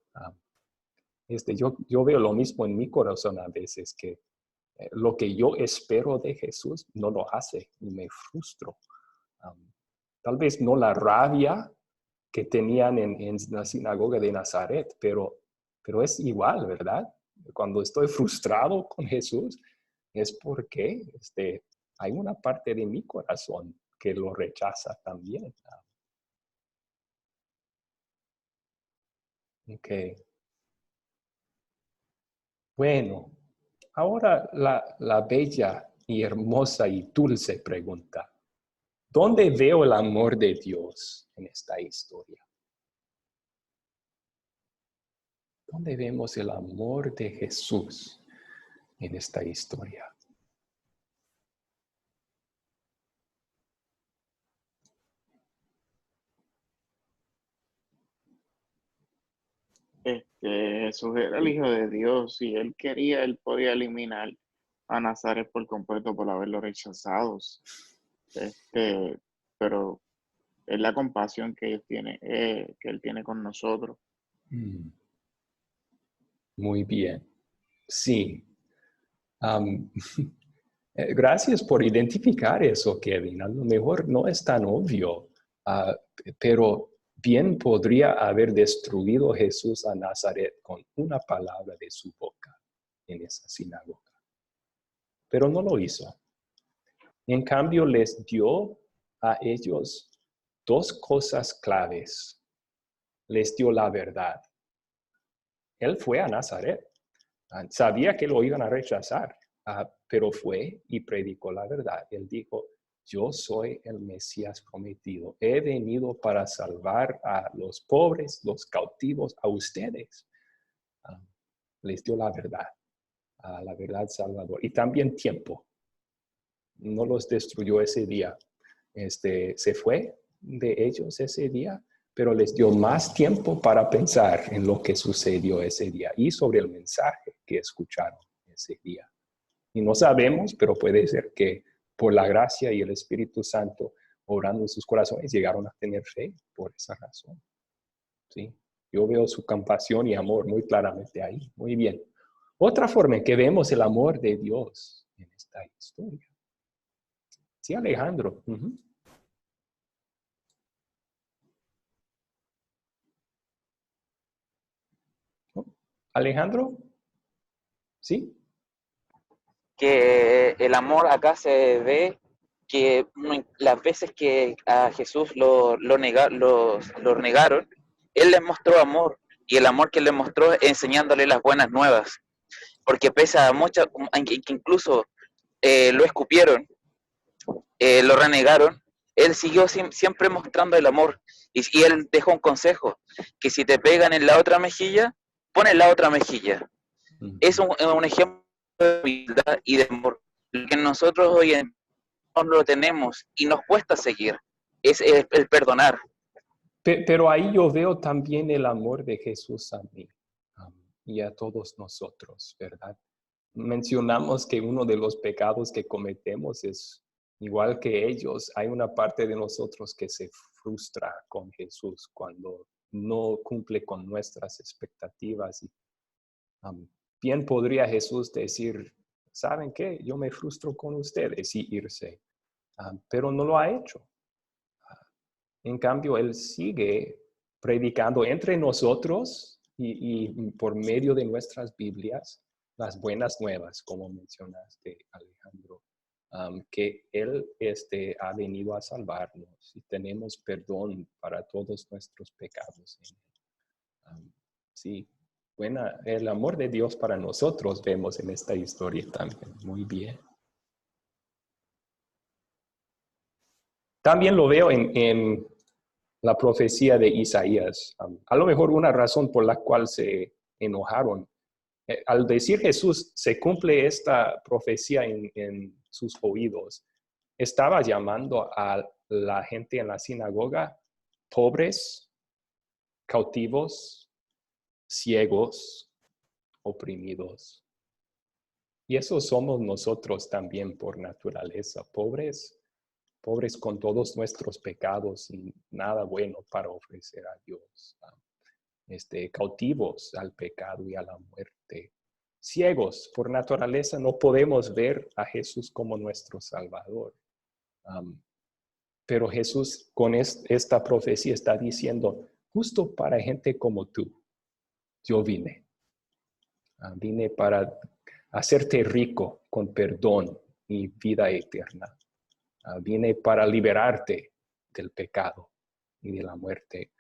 Yo veo lo mismo en mi corazón a veces, que lo que yo espero de Jesús no lo hace y me frustro. Tal vez no la rabia que tenían en la sinagoga de Nazaret, pero es igual, ¿verdad? Cuando estoy frustrado con Jesús, es porque hay una parte de mi corazón que lo rechaza también. Ok. Bueno, ahora la bella y hermosa y dulce pregunta. ¿Dónde veo el amor de Dios en esta historia? ¿Dónde vemos el amor de Jesús en esta historia? Jesús era el Hijo de Dios. Si él quería, él podía eliminar a Nazaret por completo por haberlo rechazado. Pero es la compasión que él tiene con nosotros. Mm. Muy bien. Sí. Gracias por identificar eso, Kevin. A lo mejor no es tan obvio, pero bien podría haber destruido Jesús a Nazaret con una palabra de su boca en esa sinagoga. Pero no lo hizo. En cambio, les dio a ellos dos cosas claves. Les dio la verdad. Él fue a Nazaret. Sabía que lo iban a rechazar, pero fue y predicó la verdad. Él dijo, yo soy el Mesías prometido. He venido para salvar a los pobres, los cautivos, a ustedes. Les dio la verdad salvador. Y también tiempo. No los destruyó ese día. Se fue de ellos ese día, pero les dio más tiempo para pensar en lo que sucedió ese día y sobre el mensaje que escucharon ese día. Y no sabemos, pero puede ser que por la gracia y el Espíritu Santo obrando en sus corazones llegaron a tener fe por esa razón. ¿Sí? Yo veo su compasión y amor muy claramente ahí. Muy bien. Otra forma en que vemos el amor de Dios en esta historia. Sí, Alejandro. Alejandro, ¿sí? Que el amor acá se ve que las veces que a Jesús lo negaron, Él les mostró amor, y el amor que les mostró enseñándole las buenas nuevas, porque pese a muchas, que incluso lo escupieron, lo renegaron, Él siguió siempre mostrando el amor, y Él dejó un consejo, que si te pegan en la otra mejilla, pon en la otra mejilla. Es un ejemplo de humildad y de amor, lo que nosotros hoy en día no lo tenemos y nos cuesta seguir, es el perdonar. Pero ahí yo veo también el amor de Jesús a mí y a todos nosotros, ¿verdad? Mencionamos que uno de los pecados que cometemos es igual que ellos. Hay una parte de nosotros que se frustra con Jesús cuando no cumple con nuestras expectativas. Y, bien podría Jesús decir, ¿saben qué? Yo me frustro con ustedes y irse. Pero no lo ha hecho. En cambio, Él sigue predicando entre nosotros y por medio de nuestras Biblias las buenas nuevas, como mencionaste, Alejandro, que Él ha venido a salvarnos y tenemos perdón para todos nuestros pecados. Sí, el amor de Dios para nosotros vemos en esta historia también. Muy bien. También lo veo en la profecía de Isaías. A lo mejor una razón por la cual se enojaron. Al decir Jesús, se cumple esta profecía en sus oídos. Estaba llamando a la gente en la sinagoga pobres, cautivos, ciegos, oprimidos. Y eso somos nosotros también por naturaleza, pobres con todos nuestros pecados y nada bueno para ofrecer a Dios. Cautivos al pecado y a la muerte. Ciegos, por naturaleza no podemos ver a Jesús como nuestro Salvador. Pero Jesús con esta profecía está diciendo, justo para gente como tú, yo vine. Vine para hacerte rico con perdón y vida eterna. Vine para liberarte del pecado y de la muerte.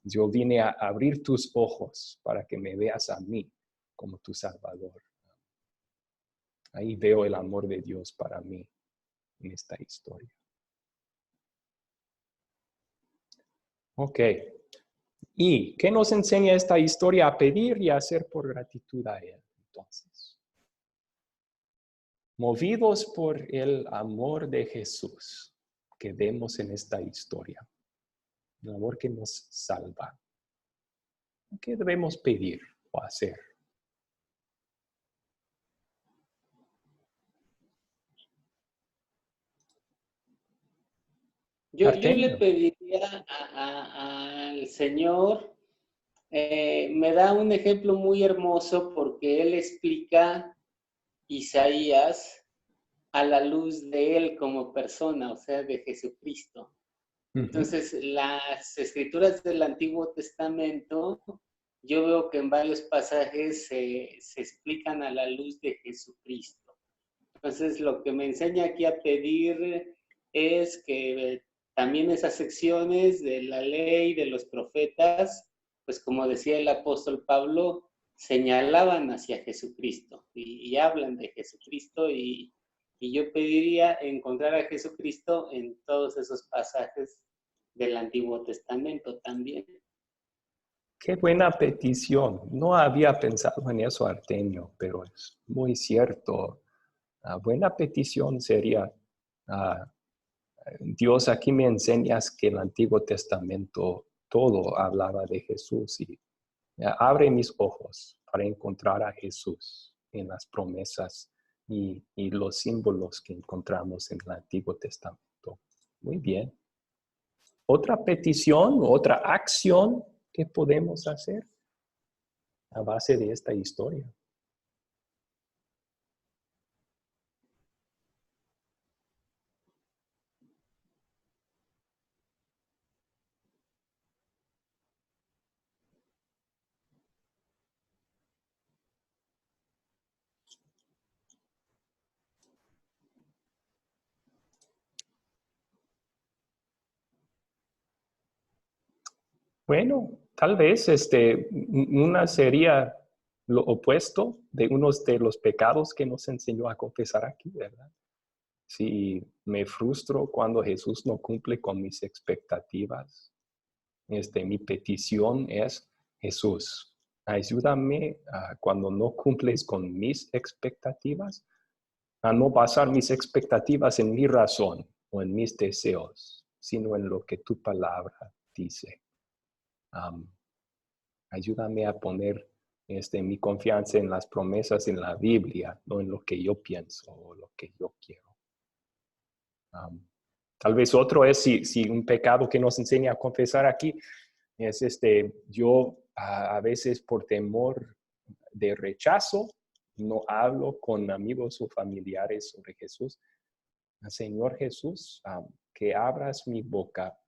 Yo vine a abrir tus ojos para que me veas a mí como tu Salvador. Ahí veo el amor de Dios para mí en esta historia. Ok. ¿Y qué nos enseña esta historia? A pedir y a hacer por gratitud a Él. Entonces, movidos por el amor de Jesús que vemos en esta historia, el amor que nos salva, ¿qué debemos pedir o hacer? Yo le Artemio. pediría al Señor, me da un ejemplo muy hermoso porque Él explica Isaías a la luz de Él como persona, o sea, de Jesucristo. Entonces, las escrituras del Antiguo Testamento, yo veo que en varios pasajes se explican a la luz de Jesucristo. Entonces, lo que me enseña aquí a pedir es que también esas secciones de la ley, de los profetas, pues como decía el apóstol Pablo, señalaban hacia Jesucristo y hablan de Jesucristo y yo pediría encontrar a Jesucristo en todos esos pasajes del Antiguo Testamento también. Qué buena petición. No había pensado en eso, Artemio, pero es muy cierto. Buena petición sería, Dios, aquí me enseñas que el Antiguo Testamento todo hablaba de Jesús y abre mis ojos para encontrar a Jesús en las promesas y los símbolos que encontramos en el Antiguo Testamento. Muy bien. ¿Otra petición, otra acción que podemos hacer a base de esta historia? Bueno, tal vez una sería lo opuesto de uno de los pecados que nos enseñó a confesar aquí, ¿verdad? Si me frustro cuando Jesús no cumple con mis expectativas, mi petición es, Jesús, ayúdame cuando no cumples con mis expectativas, a no basar mis expectativas en mi razón o en mis deseos, sino en lo que tu palabra dice. Ayúdame a poner mi confianza en las promesas en la Biblia, no en lo que yo pienso o lo que yo quiero. Tal vez otro es si un pecado que nos enseña a confesar aquí es yo a veces por temor de rechazo no hablo con amigos o familiares sobre Jesús. Señor Jesús, que abras mi boca,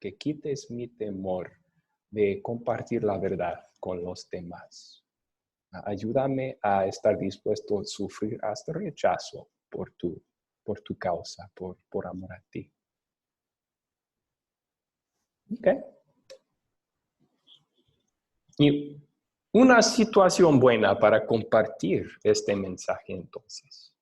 que quites mi temor de compartir la verdad con los demás. Ayúdame a estar dispuesto a sufrir hasta rechazo por tu causa, por amor a ti. Ok. Y una situación buena para compartir este mensaje entonces.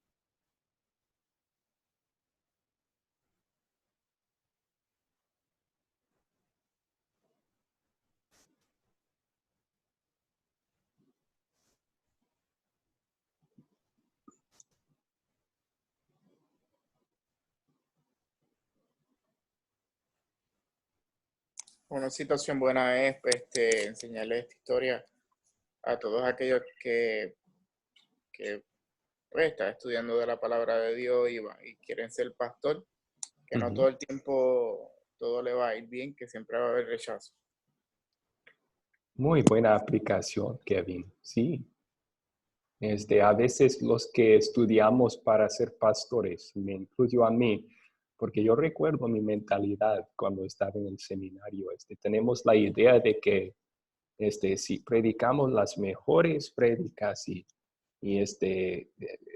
Una situación buena es enseñarle esta historia a todos aquellos que pues, están estudiando de la palabra de Dios y quieren ser pastor, que no todo el tiempo todo le va a ir bien, que siempre va a haber rechazo. Muy buena aplicación, Kevin. Sí. A veces los que estudiamos para ser pastores, me incluyo a mí, Porque yo recuerdo mi mentalidad cuando estaba en el seminario. Tenemos la idea de que si predicamos las mejores prédicas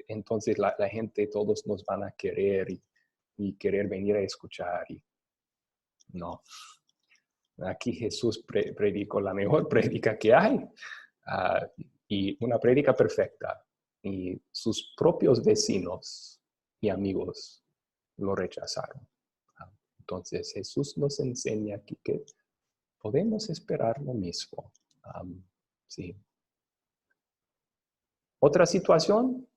entonces la gente, todos nos van a querer y querer venir a escuchar. Y no. Aquí Jesús predicó la mejor prédica que hay. Y una prédica perfecta. Y sus propios vecinos y amigos lo rechazaron. Entonces Jesús nos enseña aquí que podemos esperar lo mismo. Sí. ¿Otra situación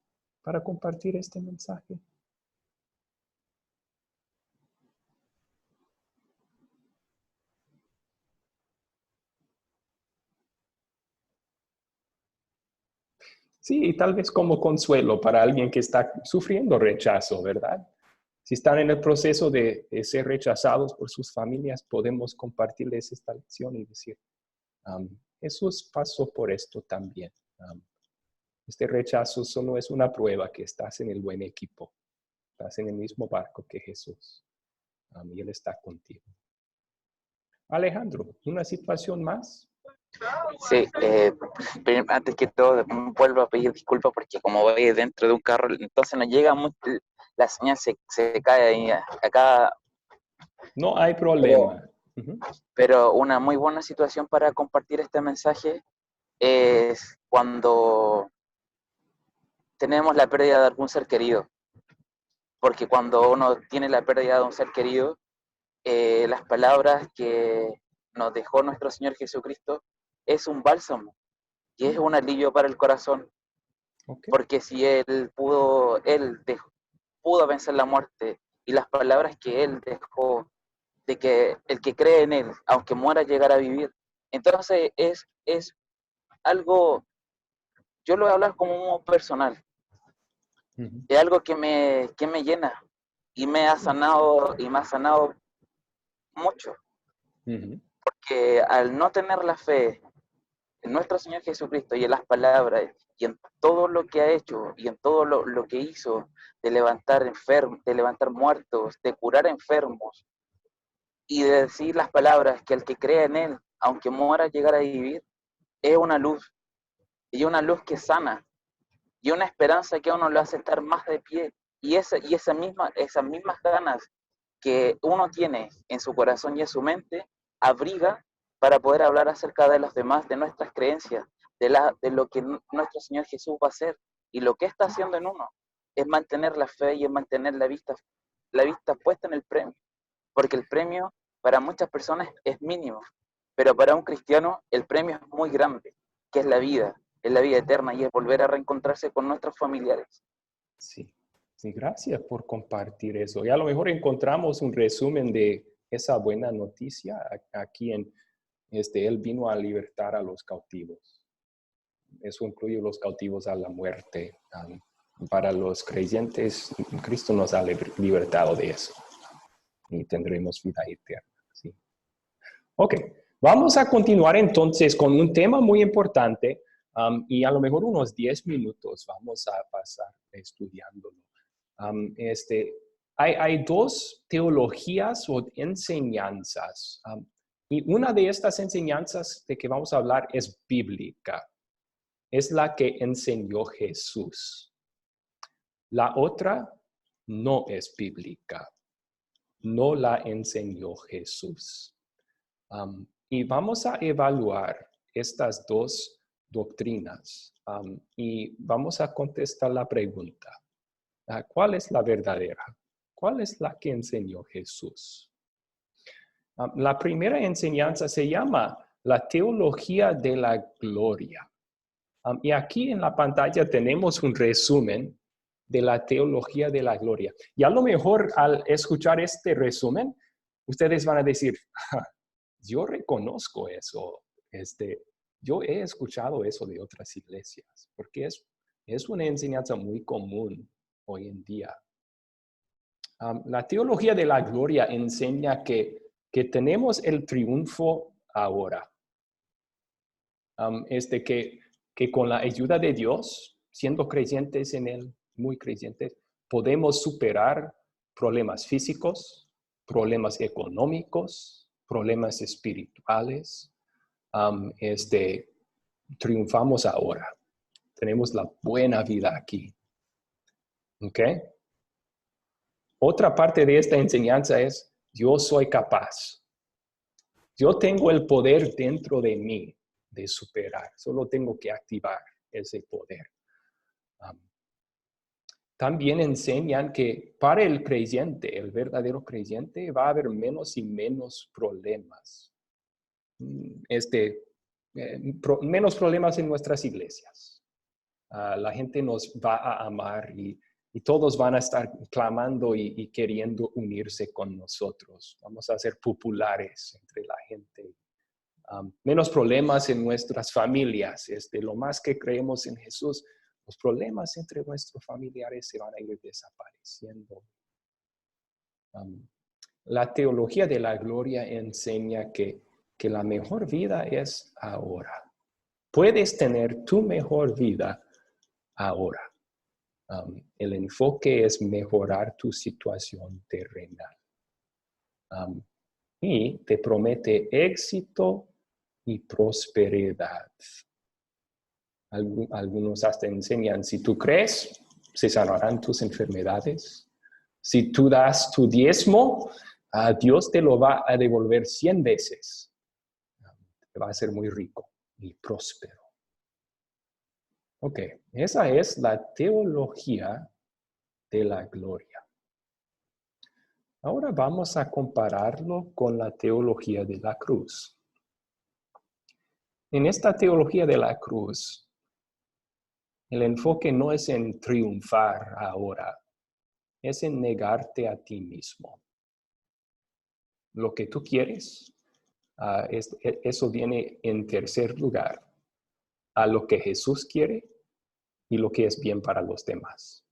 para compartir este mensaje? Sí, y tal vez como consuelo para alguien que está sufriendo rechazo, ¿verdad? Si están en el proceso de ser rechazados por sus familias, podemos compartirles esta lección y decir, Jesús pasó por esto también. Este rechazo solo es una prueba que estás en el buen equipo. Estás en el mismo barco que Jesús. Y Él está contigo. Alejandro, ¿una situación más? Sí, antes que todo vuelvo a pedir disculpas porque como voy dentro de un carro, entonces no llega mucho, la señal se cae ahí, acá. No hay problema. Pero una muy buena situación para compartir este mensaje es cuando tenemos la pérdida de algún ser querido, porque cuando uno tiene la pérdida de un ser querido, las palabras que nos dejó nuestro Señor Jesucristo es un bálsamo y es un alivio para el corazón. Okay. Porque si Él pudo vencer la muerte y las palabras que Él dejó, de que el que cree en Él, aunque muera, llegará a vivir. Entonces es algo, yo lo voy a hablar como personal, es algo que me llena y me ha sanado mucho. Porque al no tener la fe en nuestro Señor Jesucristo y en las palabras y en todo lo que ha hecho y en todo lo que hizo de levantar enfermos, de levantar muertos, de curar enfermos y de decir las palabras que el que crea en Él, aunque muera, llegará a vivir, es una luz y una luz que sana y una esperanza que a uno lo hace estar más de pie y esas mismas ganas que uno tiene en su corazón y en su mente abriga para poder hablar acerca de los demás, de nuestras creencias, de lo que nuestro Señor Jesús va a hacer. Y lo que está haciendo en uno es mantener la fe y es mantener la vista puesta en el premio. Porque el premio para muchas personas es mínimo, pero para un cristiano el premio es muy grande, que es la vida eterna y es volver a reencontrarse con nuestros familiares. Sí. Sí, gracias por compartir eso. Y a lo mejor encontramos un resumen de esa buena noticia aquí en Él vino a libertar a los cautivos. Eso incluye los cautivos a la muerte. Para los creyentes, Cristo nos ha libertado de eso. Y tendremos vida eterna. ¿Sí? Ok, vamos a continuar entonces con un tema muy importante. Y a lo mejor unos 10 minutos vamos a pasar estudiándolo. Hay dos teologías o enseñanzas. Y una de estas enseñanzas de que vamos a hablar es bíblica. Es la que enseñó Jesús. La otra no es bíblica. No la enseñó Jesús. Y vamos a evaluar estas dos doctrinas. Y vamos a contestar la pregunta. ¿Cuál es la verdadera? ¿Cuál es la que enseñó Jesús? La primera enseñanza se llama la teología de la gloria. Y aquí en la pantalla tenemos un resumen de la teología de la gloria. Y a lo mejor al escuchar este resumen, ustedes van a decir, yo reconozco eso. Yo he escuchado eso de otras iglesias, porque es una enseñanza muy común hoy en día. La teología de la gloria enseña que tenemos el triunfo ahora. Que con la ayuda de Dios, siendo creyentes en Él, muy creyentes, podemos superar problemas físicos, problemas económicos, problemas espirituales. Triunfamos ahora. Tenemos la buena vida aquí. ¿Ok? Otra parte de esta enseñanza es, yo soy capaz. Yo tengo el poder dentro de mí de superar. Solo tengo que activar ese poder. También enseñan que para el creyente, el verdadero creyente, va a haber menos y menos problemas. Menos problemas en nuestras iglesias. La gente nos va a amar y todos van a estar clamando y queriendo unirse con nosotros. Vamos a ser populares entre la gente. Menos problemas en nuestras familias. Lo más que creemos en Jesús, los problemas entre nuestros familiares se van a ir desapareciendo. La teología de la gloria enseña que la mejor vida es ahora. Puedes tener tu mejor vida ahora. El enfoque es mejorar tu situación terrenal. Y te promete éxito y prosperidad. Algunos hasta enseñan, si tú crees, se sanarán tus enfermedades. Si tú das tu diezmo, Dios te lo va a devolver 100 veces. Te va a hacer muy rico y próspero. Ok, esa es la teología de la gloria. Ahora vamos a compararlo con la teología de la cruz. En esta teología de la cruz, el enfoque no es en triunfar ahora, es en negarte a ti mismo. Lo que tú quieres, eso viene en tercer lugar a lo que Jesús quiere y lo que es bien para los demás.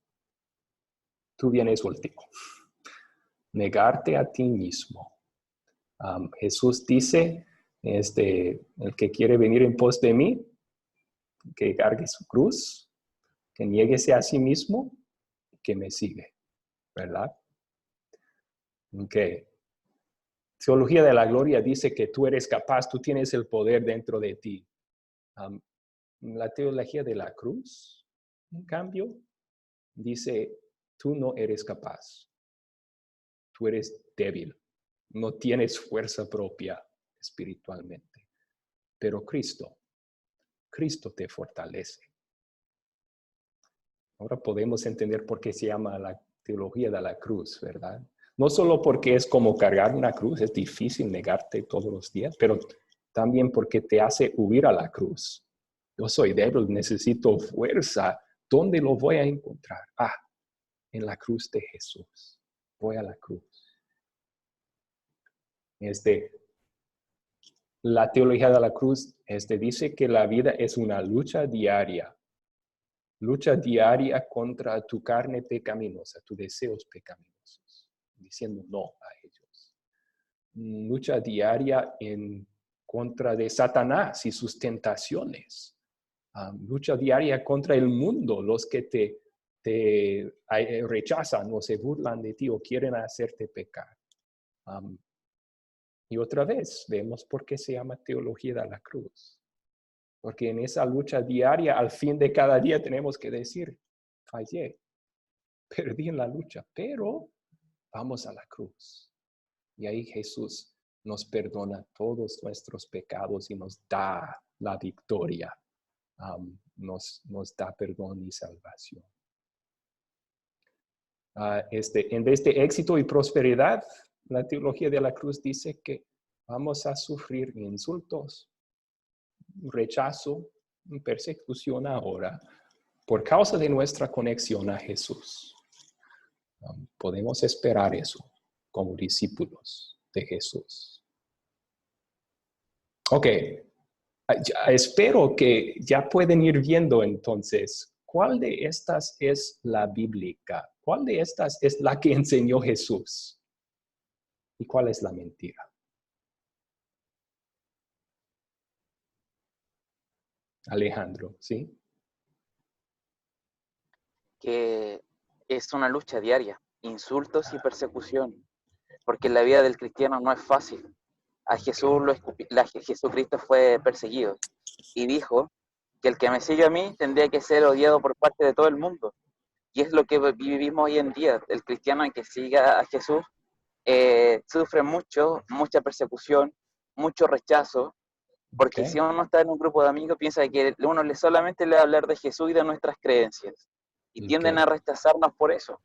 Tú vienes último. Negarte a ti mismo. Jesús dice, el que quiere venir en pos de mí, que cargue su cruz, que niéguese a sí mismo, que me sigue, ¿verdad? Ok. Teología de la gloria dice que tú eres capaz, tú tienes el poder dentro de ti. La teología de la cruz, en cambio, dice, tú no eres capaz. Tú eres débil. No tienes fuerza propia espiritualmente. Pero Cristo te fortalece. Ahora podemos entender por qué se llama la teología de la cruz, ¿verdad? No solo porque es como cargar una cruz, es difícil negarte todos los días, pero también porque te hace huir a la cruz. Yo soy débil, necesito fuerza. ¿Dónde lo voy a encontrar? En la cruz de Jesús. Voy a la cruz. La teología de la cruz dice que la vida es una lucha diaria. Lucha diaria contra tu carne pecaminosa, tus deseos pecaminosos, diciendo no a ellos. Lucha diaria en contra de Satanás y sus tentaciones. Lucha diaria contra el mundo, los que te rechazan o se burlan de ti o quieren hacerte pecar. Y otra vez, vemos por qué se llama teología de la cruz. Porque en esa lucha diaria, al fin de cada día, tenemos que decir, fallé, perdí en la lucha, pero vamos a la cruz. Y ahí Jesús nos perdona todos nuestros pecados y nos da la victoria. Nos da perdón y salvación. En vez de éxito y prosperidad, la teología de la cruz dice que vamos a sufrir insultos, rechazo, persecución ahora por causa de nuestra conexión a Jesús. Podemos esperar eso como discípulos de Jesús. Ok, espero que ya pueden ir viendo entonces cuál de estas es la bíblica, cuál de estas es la que enseñó Jesús y cuál es la mentira. Alejandro, ¿sí? Que es una lucha diaria. insultos y persecución, porque la vida del cristiano no es fácil. A Jesucristo fue perseguido y dijo que el que me sigue a mí tendría que ser odiado por parte de todo el mundo. Y es lo que vivimos hoy en día. El cristiano que siga a Jesús sufre mucha persecución, mucho rechazo, porque si uno está en un grupo de amigos piensa que uno solamente le va a hablar de Jesús y de nuestras creencias, y tienden a rechazarnos por eso.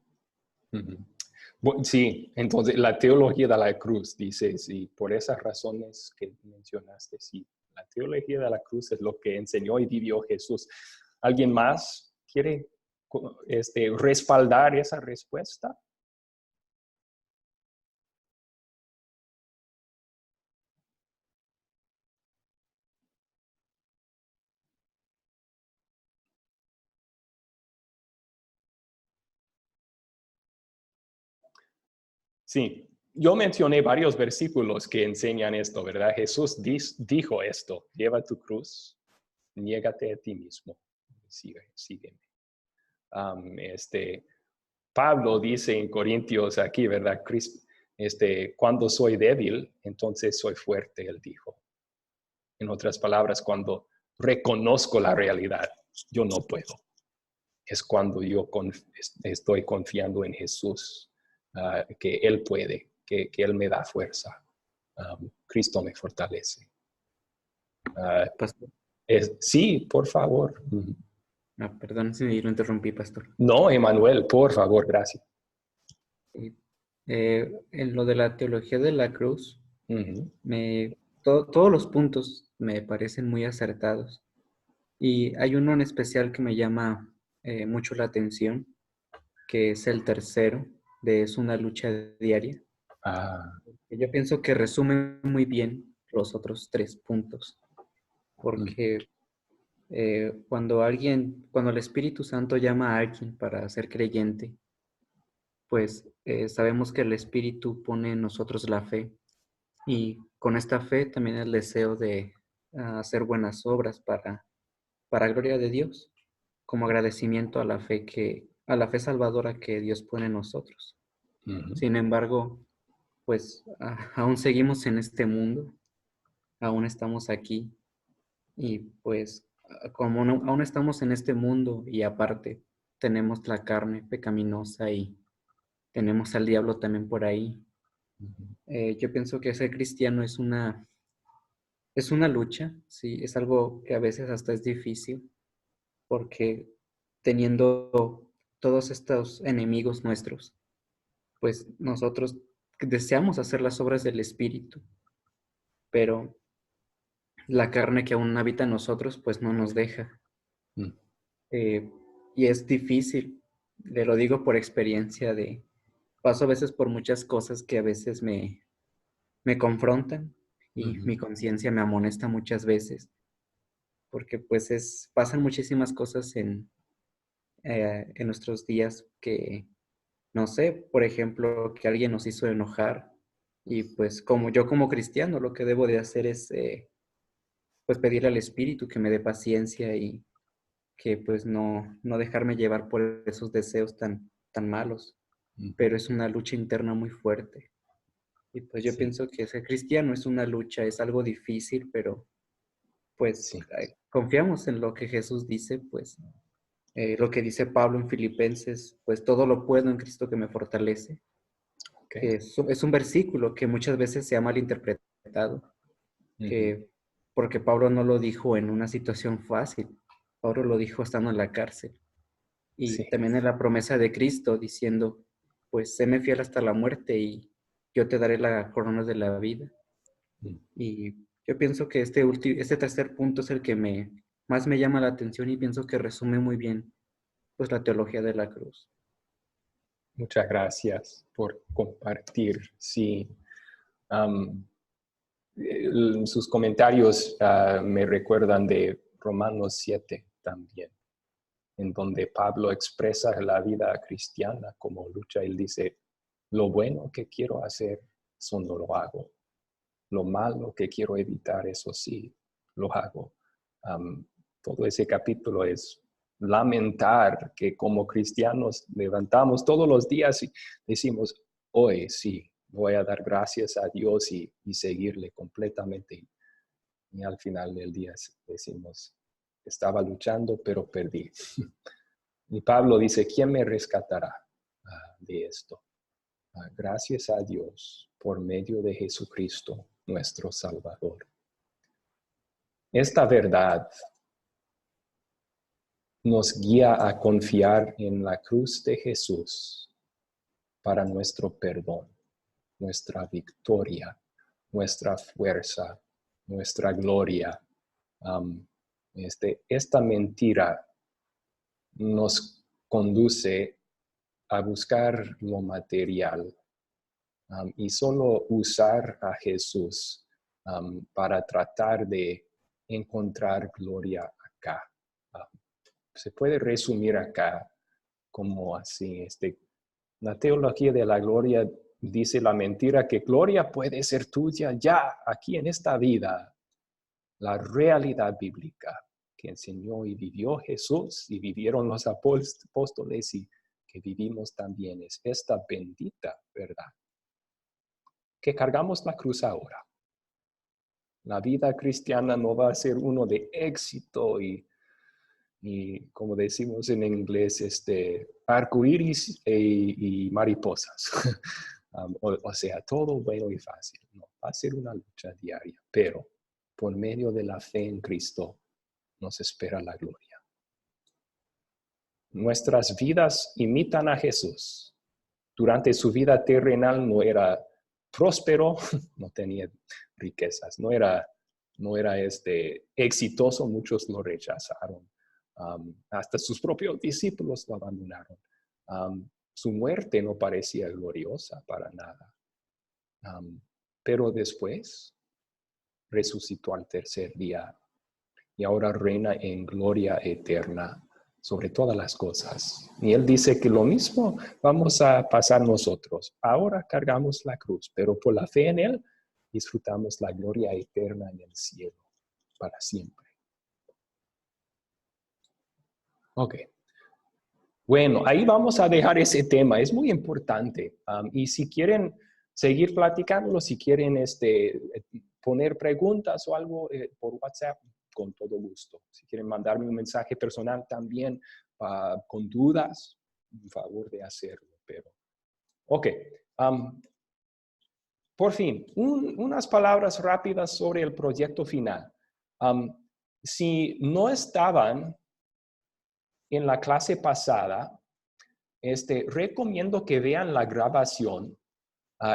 Sí, entonces la teología de la cruz, dice, sí, por esas razones que mencionaste, sí, la teología de la cruz es lo que enseñó y vivió Jesús. ¿Alguien más quiere respaldar esa respuesta? Sí, yo mencioné varios versículos que enseñan esto, ¿verdad? Jesús dijo esto: lleva tu cruz, niégate a ti mismo, sígueme. Pablo dice en Corintios aquí, ¿verdad? Cuando soy débil, entonces soy fuerte, él dijo. En otras palabras, cuando reconozco la realidad, yo no puedo. Es cuando yo estoy confiando en Jesús, que Él puede, que Él me da fuerza. Cristo me fortalece. Pastor. Sí, por favor. Perdón si lo interrumpí, pastor. No, Emanuel, por favor, gracias. En lo de la teología de la cruz, Uh-huh. todos los puntos me parecen muy acertados. Y hay uno en especial que me llama mucho la atención, que es el tercero, de Es una lucha diaria. Yo pienso que resume muy bien los otros 3 puntos, porque cuando el Espíritu Santo llama a alguien para ser creyente, pues sabemos que el Espíritu pone en nosotros la fe, y con esta fe también el deseo de hacer buenas obras para gloria de Dios, como agradecimiento a la fe salvadora que Dios pone en nosotros. Uh-huh. Sin embargo, pues aún seguimos en este mundo, aún estamos aquí, y pues como aún estamos en este mundo y aparte tenemos la carne pecaminosa y tenemos al diablo también por ahí. Yo pienso que ser cristiano es una lucha, sí, es algo que a veces hasta es difícil, porque teniendo todos estos enemigos nuestros, pues nosotros deseamos hacer las obras del Espíritu, pero la carne que aún habita en nosotros, pues no nos deja. Y es difícil, le lo digo por experiencia paso a veces por muchas cosas que a veces me confrontan, y mi conciencia me amonesta muchas veces, porque pues pasan muchísimas cosas en nuestros días que, no sé, por ejemplo, que alguien nos hizo enojar, y pues como cristiano lo que debo de hacer es pues pedir al Espíritu que me dé paciencia y que pues no dejarme llevar por esos deseos tan malos, pero es una lucha interna muy fuerte. Y pues yo pienso que ser cristiano es una lucha, es algo difícil, pero pues confiamos en lo que Jesús dice, pues lo que dice Pablo en Filipenses, pues todo lo puedo en Cristo que me fortalece. Que es un versículo que muchas veces se ha malinterpretado, porque Pablo no lo dijo en una situación fácil, Pablo lo dijo estando en la cárcel. Y también en la promesa de Cristo diciendo, pues séme fiel hasta la muerte y yo te daré la corona de la vida. Y yo pienso que este tercer punto es el que más me llama la atención, y pienso que resume muy bien pues la teología de la cruz. Muchas gracias por compartir. Sí. Sus comentarios me recuerdan de Romanos 7 también, en donde Pablo expresa la vida cristiana como lucha. Él dice: lo bueno que quiero hacer, eso no lo hago. Lo malo que quiero evitar, eso sí, lo hago. Todo ese capítulo es lamentar que como cristianos levantamos todos los días y decimos, hoy sí, voy a dar gracias a Dios y seguirle completamente. Y al final del día decimos, estaba luchando, pero perdí. Y Pablo dice, ¿quién me rescatará de esto? Gracias a Dios por medio de Jesucristo, nuestro Salvador. Esta verdad nos guía a confiar en la cruz de Jesús para nuestro perdón, nuestra victoria, nuestra fuerza, nuestra gloria. Esta mentira nos conduce a buscar lo material y solo usar a Jesús para tratar de encontrar gloria acá. Se puede resumir acá como así. La teología de la gloria dice la mentira que gloria puede ser tuya ya aquí en esta vida. La realidad bíblica que enseñó y vivió Jesús y vivieron los apóstoles y que vivimos también es esta bendita verdad. Que cargamos la cruz ahora. La vida cristiana no va a ser uno de éxito y como decimos en inglés, arcoíris y mariposas. O sea, todo bueno y fácil. No, va a ser una lucha diaria, pero por medio de la fe en Cristo nos espera la gloria. Nuestras vidas imitan a Jesús. Durante su vida terrenal no era próspero, no tenía riquezas, no era exitoso, muchos lo rechazaron. Hasta sus propios discípulos lo abandonaron. Su muerte no parecía gloriosa para nada. Pero después resucitó al tercer día y ahora reina en gloria eterna sobre todas las cosas. Y él dice que lo mismo vamos a pasar nosotros. Ahora cargamos la cruz, pero por la fe en él disfrutamos la gloria eterna en el cielo para siempre. Ok. Bueno, ahí vamos a dejar ese tema. Es muy importante. Y si quieren seguir platicándolo, si quieren poner preguntas o algo por WhatsApp, con todo gusto. Si quieren mandarme un mensaje personal también con dudas, por favor de hacerlo. Pero, ok. Por fin, unas palabras rápidas sobre el proyecto final. Si no estaban en la clase pasada, recomiendo que vean la grabación,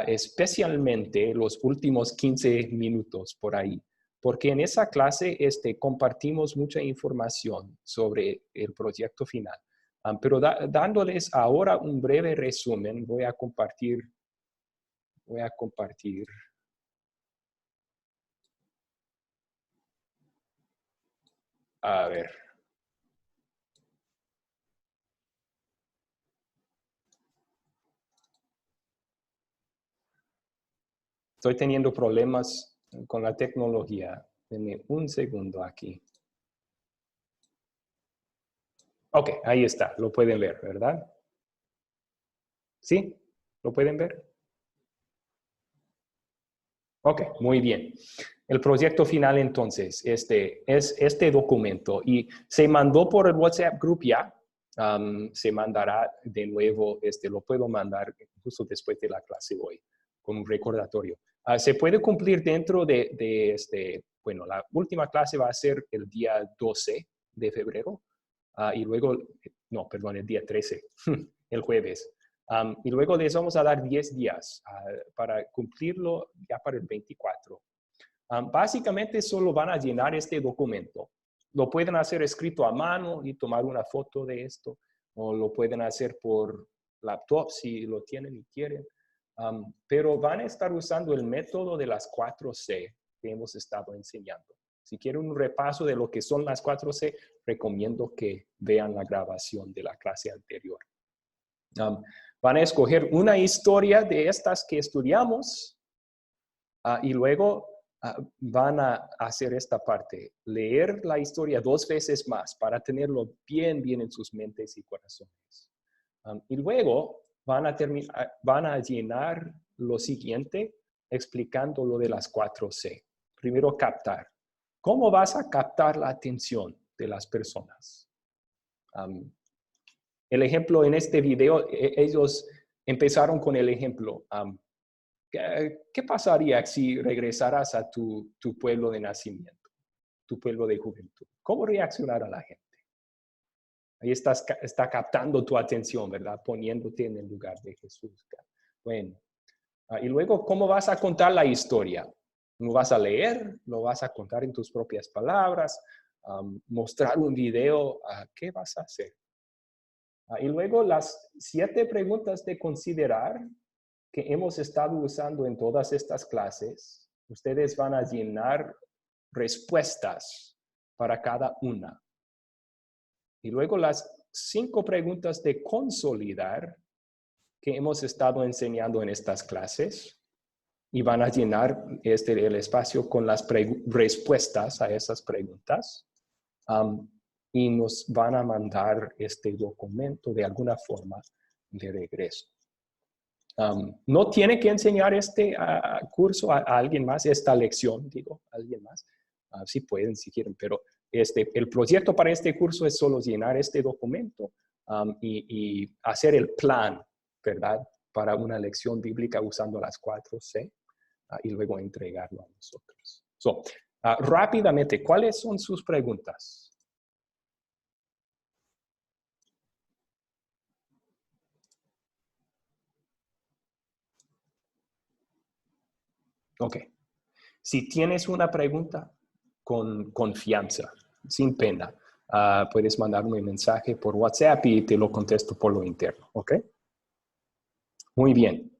especialmente los últimos 15 minutos por ahí, porque en esa clase compartimos mucha información sobre el proyecto final. Pero dándoles ahora un breve resumen, voy a compartir. A ver. Estoy teniendo problemas con la tecnología. Denme un segundo aquí. Ok, ahí está. Lo pueden ver, ¿verdad? ¿Sí? ¿Lo pueden ver? Ok, muy bien. El proyecto final, entonces, es este documento. Y se mandó por el WhatsApp Group ya. Se mandará de nuevo. Lo puedo mandar justo después de la clase hoy, con un recordatorio. Se puede cumplir dentro bueno, la última clase va a ser el día 12 de febrero. Y luego, no, perdón, el día 13, el jueves. Y luego les vamos a dar 10 días para cumplirlo ya para el 24. Básicamente solo van a llenar este documento. Lo pueden hacer escrito a mano y tomar una foto de esto, o lo pueden hacer por laptop si lo tienen y quieren. Pero van a estar usando el método de las 4C que hemos estado enseñando. Si quieren un repaso de lo que son las 4C, recomiendo que vean la grabación de la clase anterior. Van a escoger una historia de estas que estudiamos y luego van a hacer esta parte, leer la historia 2 veces más para tenerlo bien en sus mentes y corazones. Y luego van a llenar lo siguiente explicando lo de las 4C. Primero, captar. ¿Cómo vas a captar la atención de las personas? El ejemplo en este video, ellos empezaron con el ejemplo. ¿Qué pasaría si regresaras a tu pueblo de nacimiento, tu pueblo de juventud? ¿Cómo reaccionará la gente? Ahí está captando tu atención, ¿verdad? Poniéndote en el lugar de Jesús. Bueno, y luego, ¿cómo vas a contar la historia? ¿Lo vas a leer? ¿Lo vas a contar en tus propias palabras? ¿Mostrar un video? ¿Qué vas a hacer? Y luego, las 7 preguntas de considerar que hemos estado usando en todas estas clases, ustedes van a llenar respuestas para cada una. Y luego las 5 preguntas de consolidar que hemos estado enseñando en estas clases y van a llenar el espacio con las respuestas a esas preguntas. Y nos van a mandar este documento de alguna forma de regreso. No tiene que enseñar este curso a alguien más, esta lección, digo, a alguien más. Sí pueden si quieren, pero el proyecto para este curso es solo llenar este documento y hacer el plan, ¿verdad? Para una lección bíblica usando las 4C y luego entregarlo a nosotros. Rápidamente, ¿cuáles son sus preguntas? Ok. Si tienes una pregunta, con confianza, sin pena, puedes mandarme un mensaje por WhatsApp y te lo contesto por lo interno, ¿ok? Muy bien.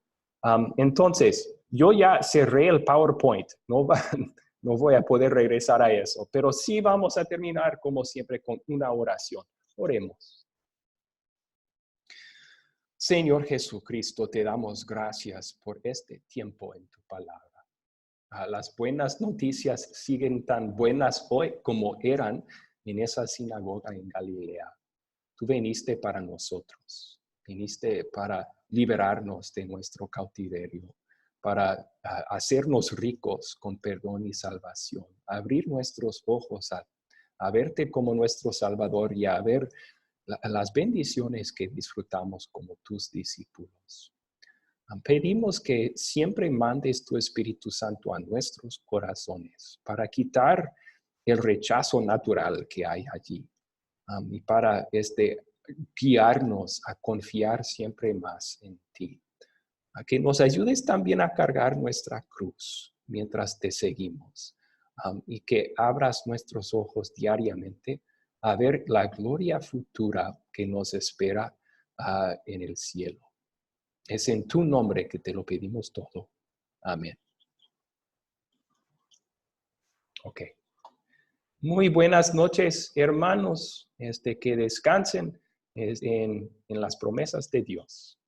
Entonces, yo ya cerré el PowerPoint. No voy a poder regresar a eso, pero sí vamos a terminar, como siempre, con una oración. Oremos. Señor Jesucristo, te damos gracias por este tiempo en tu palabra. Las buenas noticias siguen tan buenas hoy como eran en esa sinagoga en Galilea. Tú viniste para nosotros, viniste para liberarnos de nuestro cautiverio, para hacernos ricos con perdón y salvación, abrir nuestros ojos a verte como nuestro Salvador y a ver las bendiciones que disfrutamos como tus discípulos. Pedimos que siempre mandes tu Espíritu Santo a nuestros corazones para quitar el rechazo natural que hay allí y para guiarnos a confiar siempre más en ti. A que nos ayudes también a cargar nuestra cruz mientras te seguimos y que abras nuestros ojos diariamente a ver la gloria futura que nos espera en el cielo. Es en tu nombre que te lo pedimos todo. Amén. Ok. Muy buenas noches, hermanos. Que descansen en las promesas de Dios.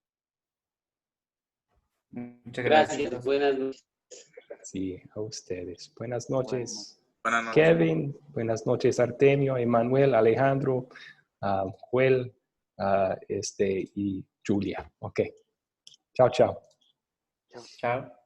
Muchas Gracias, gracias. buenas noches. Sí, a ustedes. Buenas noches, Buenas noches. Kevin. Buenas noches, Artemio, Emanuel, Alejandro, Joel, y Julia. Ok. Chao, chao. Chao.